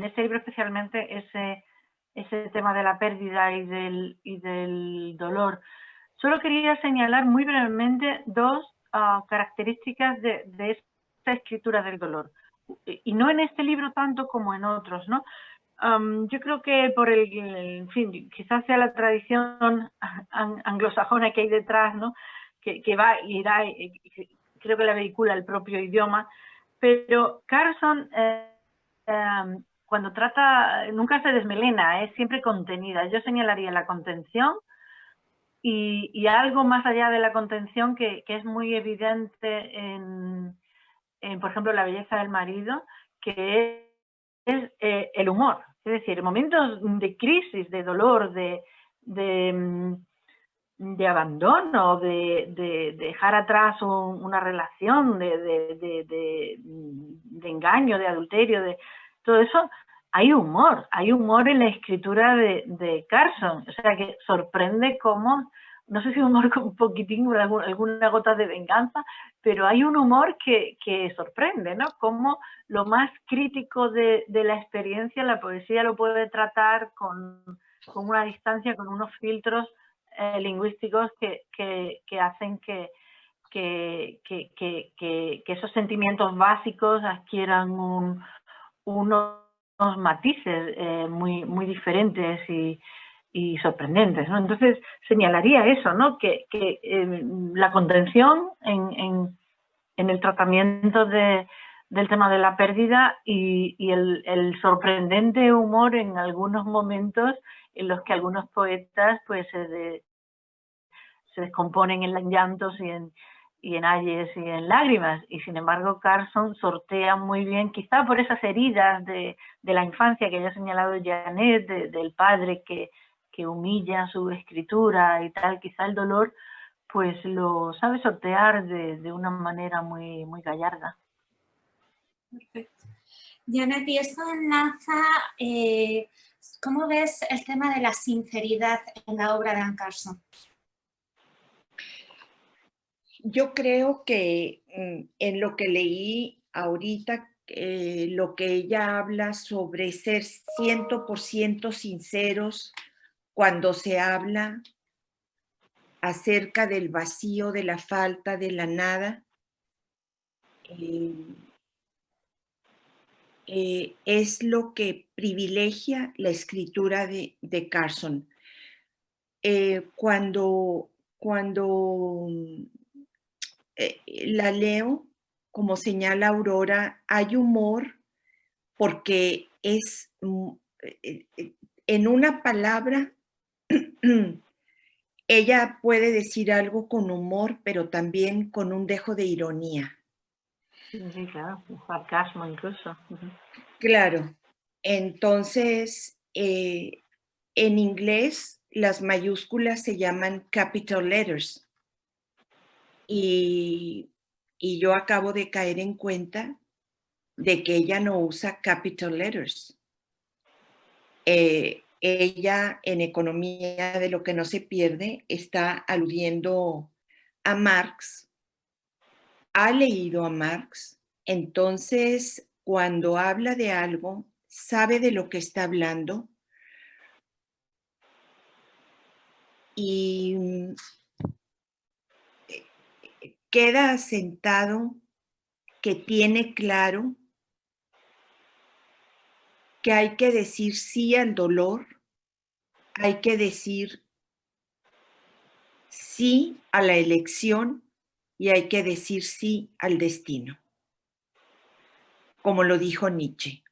este libro, especialmente ese tema de la pérdida y del dolor. Solo quería señalar muy brevemente dos características de esta escritura del dolor. Y no en este libro tanto como en otros, ¿no? Yo creo que por en fin, quizás sea la tradición anglosajona que hay detrás, ¿no? Que va y irá, creo que la vehicula el propio idioma, pero Carson cuando trata, nunca se desmelena, es siempre contenida. Yo señalaría la contención y algo más allá de la contención que es muy evidente en, por ejemplo, La belleza del marido, que es el humor. Es decir, momentos de crisis, de dolor, de abandono, de dejar atrás una relación, de engaño, de adulterio, de todo eso, hay humor en la escritura de Carson. O sea, que sorprende cómo, no sé si humor con un poquitín, alguna gota de venganza, pero hay un humor que sorprende, ¿no? Cómo lo más crítico de la experiencia, la poesía lo puede tratar con una distancia, con unos filtros lingüísticos que hacen que esos sentimientos básicos adquieran unos matices muy diferentes y sorprendentes, ¿no? Entonces señalaría eso, ¿no? Que la contención en el tratamiento del tema de la pérdida y el sorprendente humor en algunos momentos en los que algunos poetas pues se descomponen en llantos y en ayes y en lágrimas. Y sin embargo Carson sortea muy bien, quizá por esas heridas de la infancia que ya ha señalado Janet, del padre que humilla su escritura y tal, quizá el dolor pues lo sabe sortear de una manera muy, muy gallarda. Perfecto. Janet, y esto enlaza, ¿cómo ves el tema de la sinceridad en la obra de Anne Carson? Yo creo que en lo que leí ahorita, lo que ella habla sobre ser 100% sinceros cuando se habla acerca del vacío, de la falta, de la nada, es lo que privilegia la escritura de Carson. Cuando la leo, como señala Aurora, hay humor porque es, en una palabra, ella puede decir algo con humor, pero también con un dejo de ironía. Sí, claro, un sarcasmo incluso. Claro, entonces, en inglés las mayúsculas se llaman capital letters y yo acabo de caer en cuenta de que ella no usa capital letters. Ella en Economía de lo que no se pierde está aludiendo a Marx, ha leído a Marx, entonces cuando habla de algo, sabe de lo que está hablando y queda asentado que tiene claro que hay que decir sí al dolor, hay que decir sí a la elección y hay que decir sí al destino, como lo dijo Nietzsche.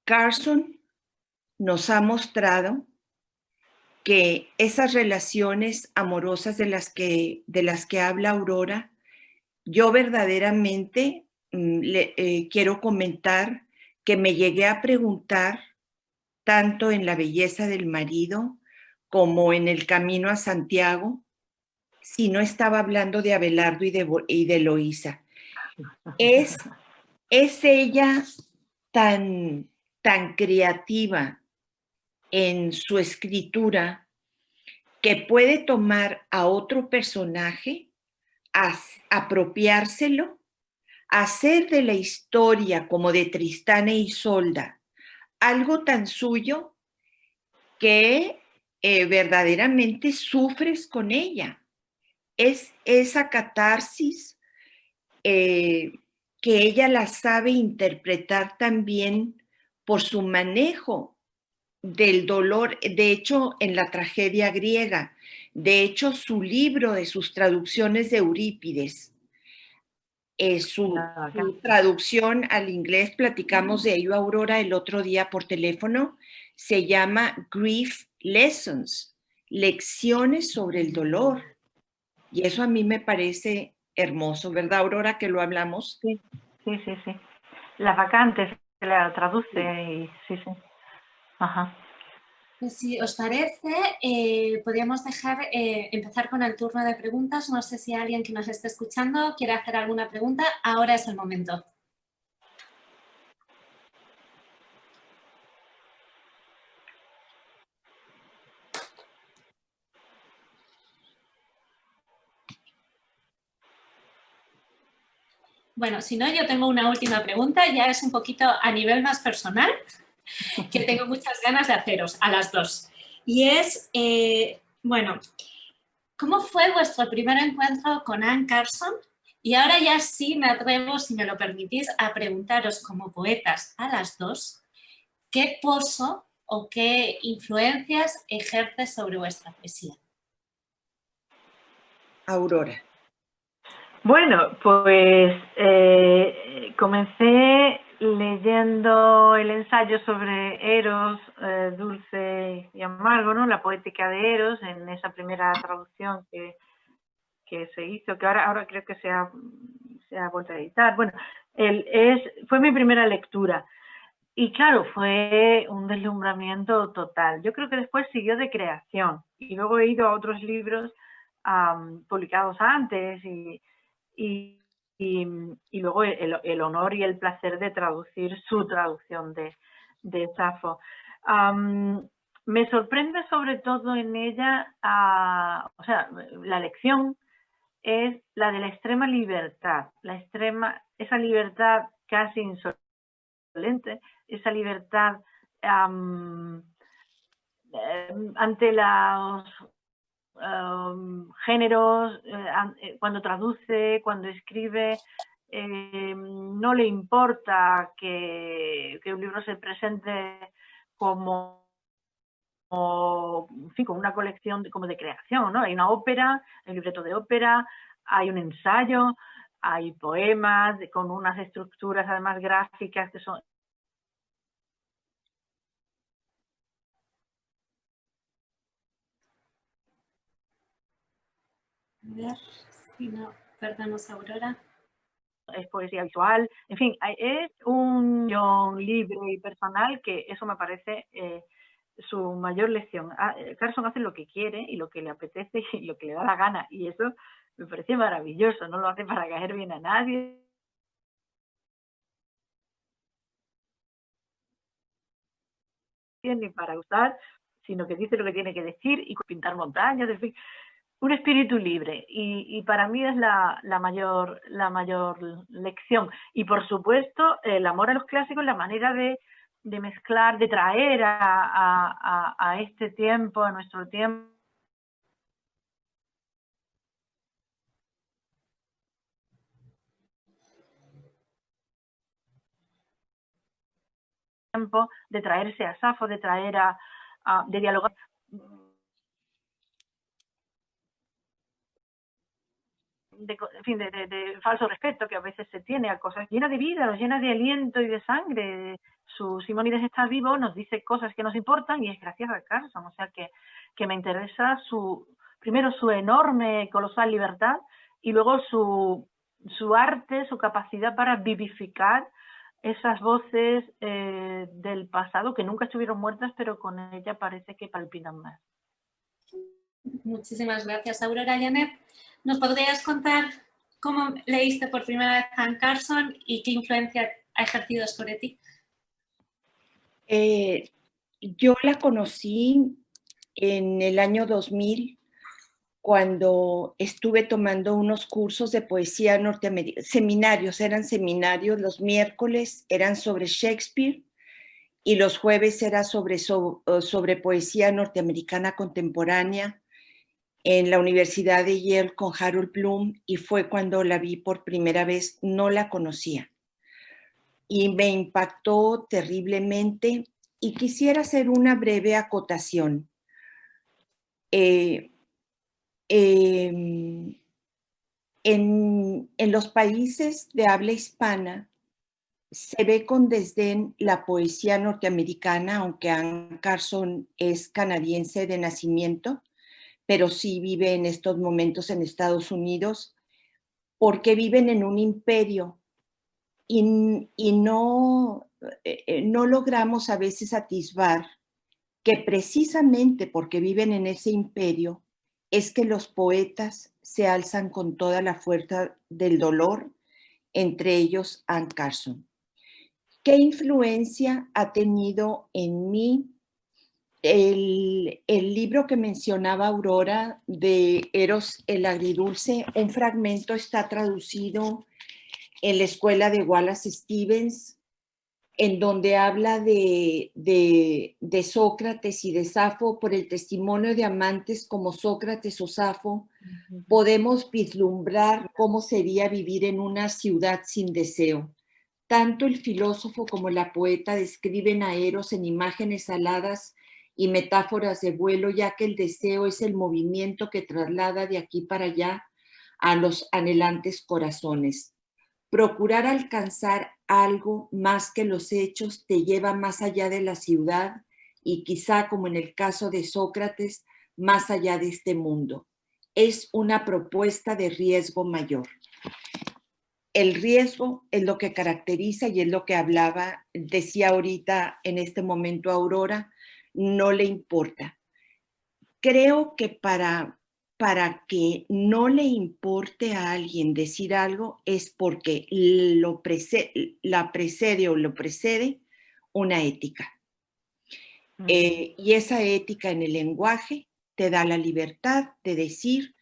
Carson nos ha mostrado que esas relaciones amorosas de las que habla Aurora, yo verdaderamente quiero comentar que me llegué a preguntar, tanto en La belleza del marido como en El camino a Santiago, si no estaba hablando de Abelardo y de Eloísa. Es ella tan creativa en su escritura que puede tomar a otro personaje, apropiárselo, hacer de la historia como de Tristán e Isolda algo tan suyo que verdaderamente sufres con ella. Es esa catarsis que ella la sabe interpretar también por su manejo del dolor, de hecho, en la tragedia griega. De hecho, su libro de sus traducciones de Eurípides, su traducción al inglés, platicamos de ello, Aurora, el otro día por teléfono, se llama Grief Lessons, lecciones sobre el dolor. Y eso a mí me parece hermoso, ¿verdad, Aurora, que lo hablamos? Sí. Las vacantes se la traduce y sí. Ajá. Pues si os parece, podríamos empezar con el turno de preguntas. No sé si alguien que nos esté escuchando quiere hacer alguna pregunta. Ahora es el momento. Bueno, si no, yo tengo una última pregunta. Ya es un poquito a nivel más personal, que tengo muchas ganas de haceros a las dos. Y es, bueno, ¿cómo fue vuestro primer encuentro con Anne Carson? Y ahora ya sí me atrevo, si me lo permitís, a preguntaros como poetas a las dos, ¿qué pozo o qué influencias ejerce sobre vuestra poesía? Aurora. Bueno, pues comencé leyendo el ensayo sobre Eros, dulce y amargo, ¿no? La poética de Eros, en esa primera traducción que se hizo, que ahora creo que se ha vuelto a editar. Bueno, fue mi primera lectura. Y claro, fue un deslumbramiento total. Yo creo que después siguió de creación. Y luego he ido a otros libros publicados antes y luego el honor y el placer de traducir su traducción de Safo. Me sorprende sobre todo en ella, o sea, la lección es la de la extrema libertad, esa libertad casi insolente, esa libertad ante los géneros, cuando traduce, cuando escribe, no le importa que un libro se presente como en fin, como una colección como de creación, ¿no? Hay una ópera, hay un libreto de ópera, hay un ensayo, hay poemas con unas estructuras además gráficas que son... A ver si no perdemos a Aurora. Es poesía visual, en fin, es un guión libre y personal que eso me parece su mayor lección. Carson hace lo que quiere y lo que le apetece y lo que le da la gana, y eso me parece maravilloso, no lo hace para caer bien a nadie, ni para gustar, sino que dice lo que tiene que decir y pintar montañas, en fin, un espíritu libre, y para mí es la mayor lección. Y por supuesto el amor a los clásicos, la manera de mezclar, de traer a este tiempo, a nuestro tiempo, de traerse a Safo, de traer de dialogar, en fin, de falso respeto que a veces se tiene a cosas llenas de vida, llenas de aliento y de sangre. Su Simónides está vivo, nos dice cosas que nos importan y es gracias a Carson. O sea que me interesa primero su enorme, colosal libertad y luego su arte, su capacidad para vivificar esas voces del pasado que nunca estuvieron muertas, pero con ella parece que palpitan más. Muchísimas gracias, Aurora. Janet, ¿nos podrías contar cómo leíste por primera vez a Anne Carson y qué influencia ha ejercido sobre ti? Yo la conocí en el año 2000 cuando estuve tomando unos cursos de poesía norteamericana, eran seminarios, los miércoles eran sobre Shakespeare y los jueves era sobre poesía norteamericana contemporánea en la Universidad de Yale con Harold Bloom, y fue cuando la vi por primera vez. No la conocía y me impactó terriblemente, y quisiera hacer una breve acotación. En los países de habla hispana se ve con desdén la poesía norteamericana, aunque Anne Carson es canadiense de nacimiento, pero sí vive en estos momentos en Estados Unidos, porque viven en un imperio y no logramos a veces atisbar que precisamente porque viven en ese imperio es que los poetas se alzan con toda la fuerza del dolor, entre ellos Anne Carson. ¿Qué influencia ha tenido en mí el libro que mencionaba Aurora de Eros el agridulce? Un fragmento está traducido en la escuela de Wallace Stevens, en donde habla de Sócrates y de Safo. Por el testimonio de amantes como Sócrates o Safo, podemos vislumbrar cómo sería vivir en una ciudad sin deseo. Tanto el filósofo como la poeta describen a Eros en imágenes aladas y metáforas de vuelo, ya que el deseo es el movimiento que traslada de aquí para allá a los anhelantes corazones. Procurar alcanzar algo más que los hechos te lleva más allá de la ciudad y quizá, como en el caso de Sócrates, más allá de este mundo. Es una propuesta de riesgo mayor. El riesgo es lo que caracteriza y es lo que hablaba, decía ahorita en este momento Aurora, no le importa. Creo que para que no le importe a alguien decir algo es porque la precede o lo precede una ética. Y esa ética en el lenguaje te da la libertad de decir,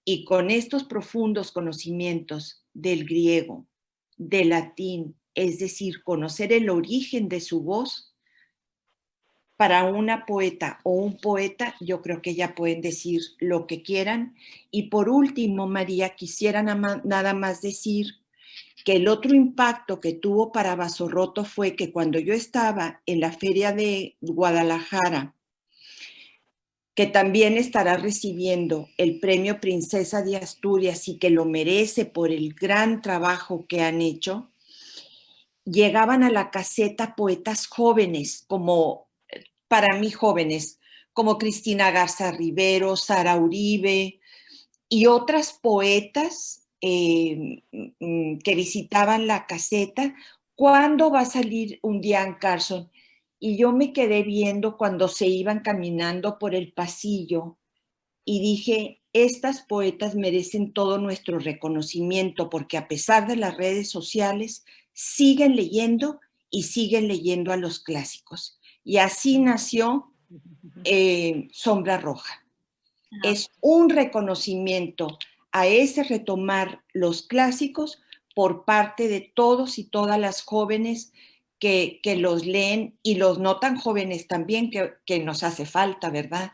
y con estos profundos conocimientos del griego, del latín, es decir, conocer el origen de su voz, para una poeta o un poeta, yo creo que ya pueden decir lo que quieran. Y por último, María, quisiera nada más decir que el otro impacto que tuvo para Basorroto fue que cuando yo estaba en la Feria de Guadalajara, que también estará recibiendo el premio Princesa de Asturias y que lo merece por el gran trabajo que han hecho, llegaban a la caseta poetas jóvenes como para mí jóvenes, como Cristina Garza Rivero, Sara Uribe y otras poetas que visitaban la caseta. ¿Cuándo va a salir un Diane Carson? Y yo me quedé viendo cuando se iban caminando por el pasillo y dije, estas poetas merecen todo nuestro reconocimiento porque a pesar de las redes sociales, siguen leyendo y siguen leyendo a los clásicos. Y así nació Sombra Roja. Es un reconocimiento a ese retomar los clásicos por parte de todos y todas las jóvenes que los leen y los no tan jóvenes también, que nos hace falta, ¿verdad?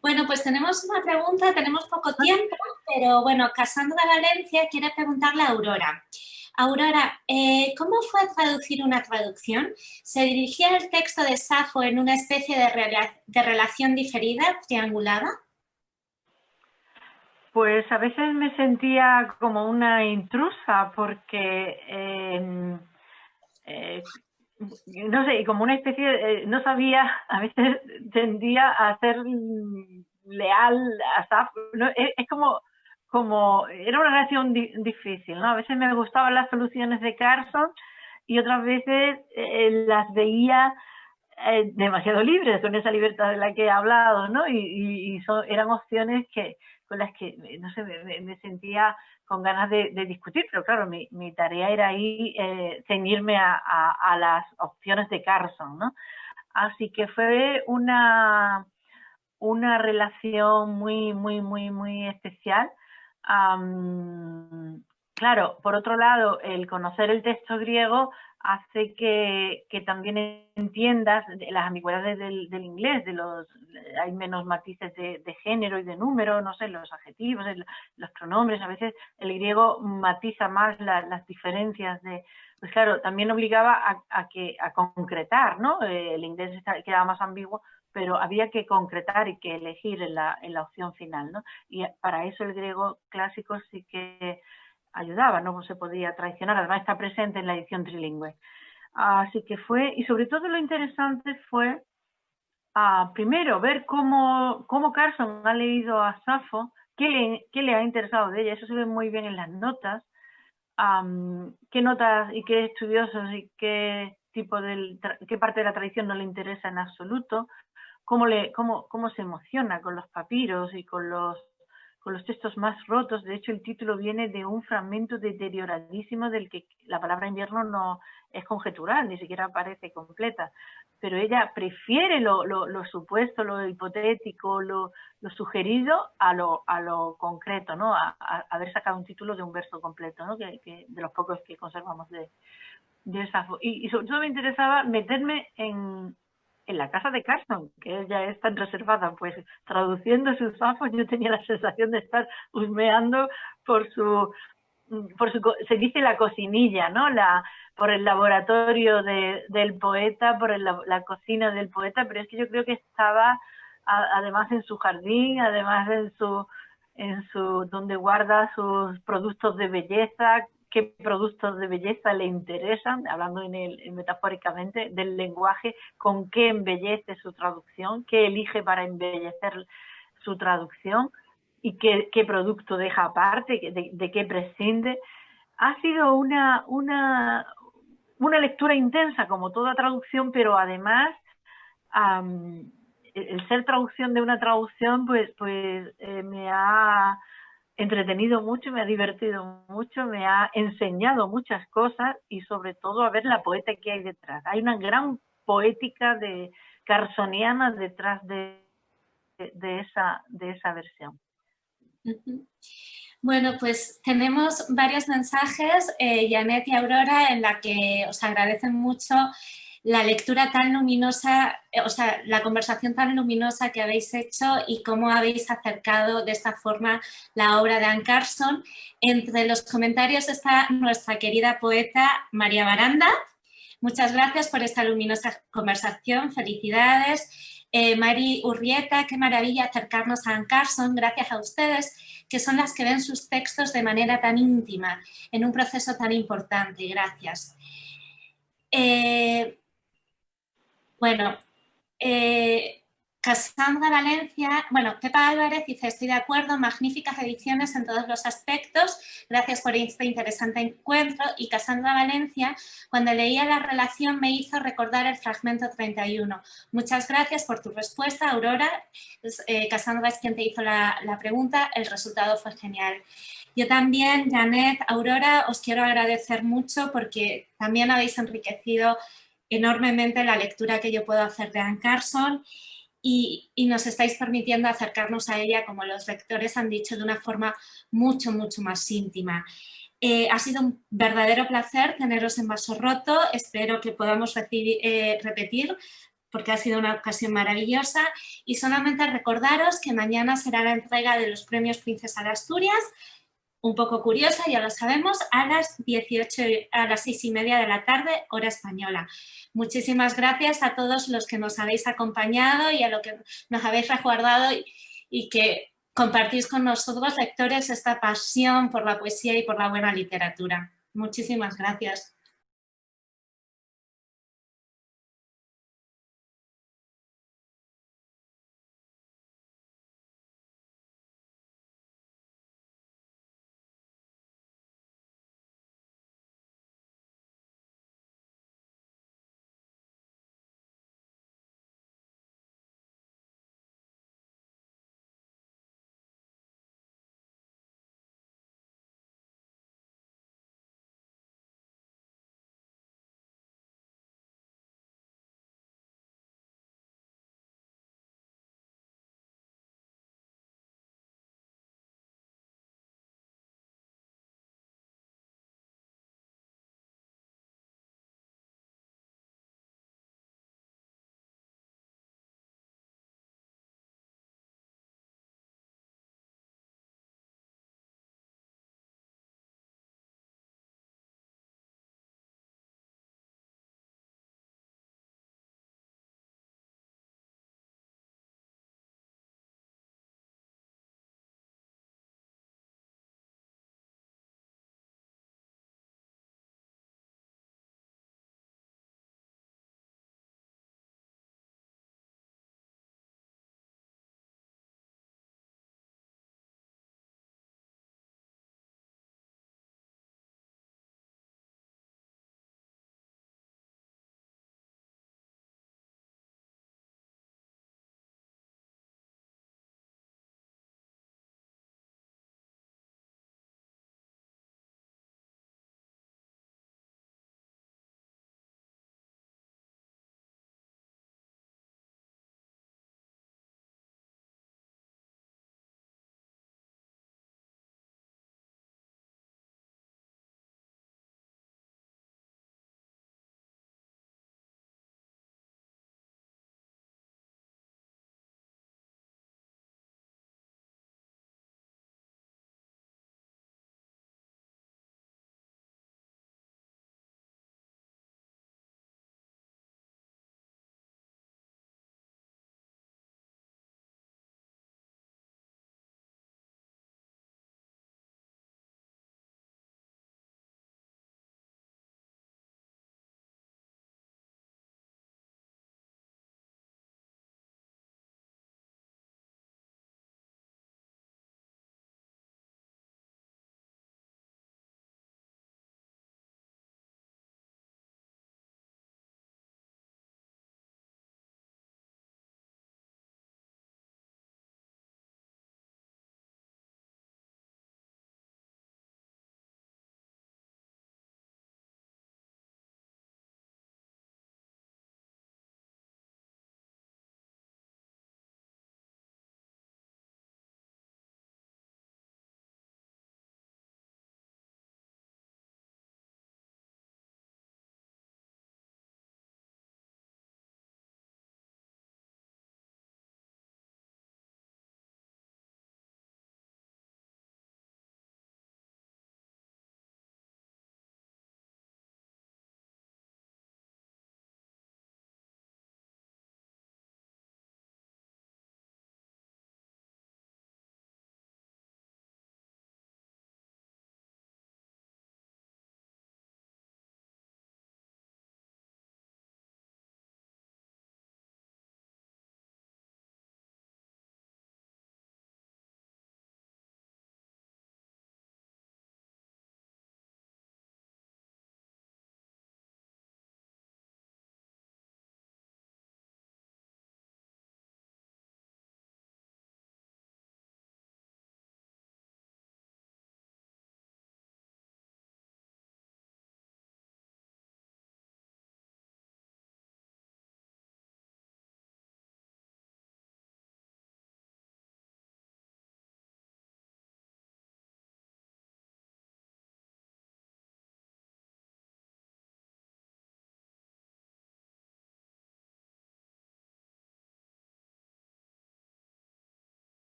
Bueno, pues tenemos una pregunta, tenemos poco tiempo, pero bueno, Cassandra Valencia quiere preguntarle a Aurora. Aurora, ¿cómo fue traducir una traducción? ¿Se dirigía el texto de Safo en una especie de relación diferida, triangulada? Pues a veces me sentía como una intrusa porque, no sé, como una especie de, no sabía, a veces tendía a ser leal a Safo. ¿No? Es como, era una relación difícil, ¿no? A veces me gustaban las soluciones de Carson y otras veces las veía demasiado libres, con esa libertad de la que he hablado, ¿no? Y eran opciones con las que, no sé, me sentía con ganas de discutir, pero claro, mi tarea era ahí ceñirme a las opciones de Carson, ¿no? Así que fue una relación muy especial. Claro, por otro lado, el conocer el texto griego hace que también entiendas las ambigüedades del inglés, hay menos matices de género y de número, no sé, los adjetivos, los pronombres, a veces el griego matiza más las diferencias pues claro, también obligaba a concretar, ¿no? El inglés quedaba más ambiguo, pero había que concretar y que elegir en la opción final, ¿no? Y para eso el griego clásico sí que ayudaba, no se podía traicionar, además está presente en la edición trilingüe. Así que fue, y sobre todo lo interesante fue, primero, ver cómo Carson ha leído a Safo, qué le ha interesado de ella, eso se ve muy bien en las notas, qué notas y qué estudiosos y qué parte de la tradición no le interesa en absoluto, cómo se emociona con los papiros y con los textos más rotos. De hecho, el título viene de un fragmento deterioradísimo del que la palabra invierno no es conjetural, ni siquiera aparece completa. Pero ella prefiere lo supuesto, lo hipotético, lo sugerido a lo concreto, ¿no? A haber sacado un título de un verso completo, ¿no? Que de los pocos que conservamos de Safo. Y sobre todo me interesaba meterme en la casa de Carson, que ella es tan reservada, pues traduciendo sus Safos yo tenía la sensación de estar husmeando por su se dice la cocinilla, ¿no? Por el laboratorio del poeta, por la cocina del poeta, pero es que yo creo que estaba además en su jardín, además donde guarda sus productos de belleza, qué productos de belleza le interesan, hablando metafóricamente del lenguaje, con qué embellece su traducción, qué elige para embellecer su traducción y qué producto deja aparte, de qué prescinde. Ha sido una lectura intensa, como toda traducción, pero además el ser traducción de una traducción pues me ha entretenido mucho, me ha divertido mucho, me ha enseñado muchas cosas y sobre todo a ver la poeta que hay detrás. Hay una gran poética carsoniana detrás de esa versión. Bueno, pues tenemos varios mensajes, Janet y Aurora, en la que os agradecen mucho la lectura tan luminosa, o sea, la conversación tan luminosa que habéis hecho y cómo habéis acercado de esta forma la obra de Anne Carson. Entre los comentarios está nuestra querida poeta María Baranda. Muchas gracias por esta luminosa conversación, felicidades. Mari Urrieta, qué maravilla acercarnos a Anne Carson, gracias a ustedes, que son las que ven sus textos de manera tan íntima, en un proceso tan importante. Gracias. Cassandra Valencia, Pepa Álvarez dice, estoy de acuerdo, magníficas ediciones en todos los aspectos, gracias por este interesante encuentro. Y Cassandra Valencia, cuando leía la relación me hizo recordar el fragmento 31. Muchas gracias por tu respuesta, Aurora. Cassandra es quien te hizo la pregunta, el resultado fue genial. Yo también, Janet, Aurora, os quiero agradecer mucho porque también habéis enriquecido enormemente la lectura que yo puedo hacer de Anne Carson y nos estáis permitiendo acercarnos a ella, como los lectores han dicho, de una forma mucho, mucho más íntima. Ha sido un verdadero placer teneros en Vaso Roto, espero que podamos repetir porque ha sido una ocasión maravillosa y solamente recordaros que mañana será la entrega de los premios Princesa de Asturias, un poco curiosa, ya lo sabemos, a las 6:30 de la tarde, hora española. Muchísimas gracias a todos los que nos habéis acompañado y a los que nos habéis resguardado y que compartís con nosotros, lectores, esta pasión por la poesía y por la buena literatura. Muchísimas gracias.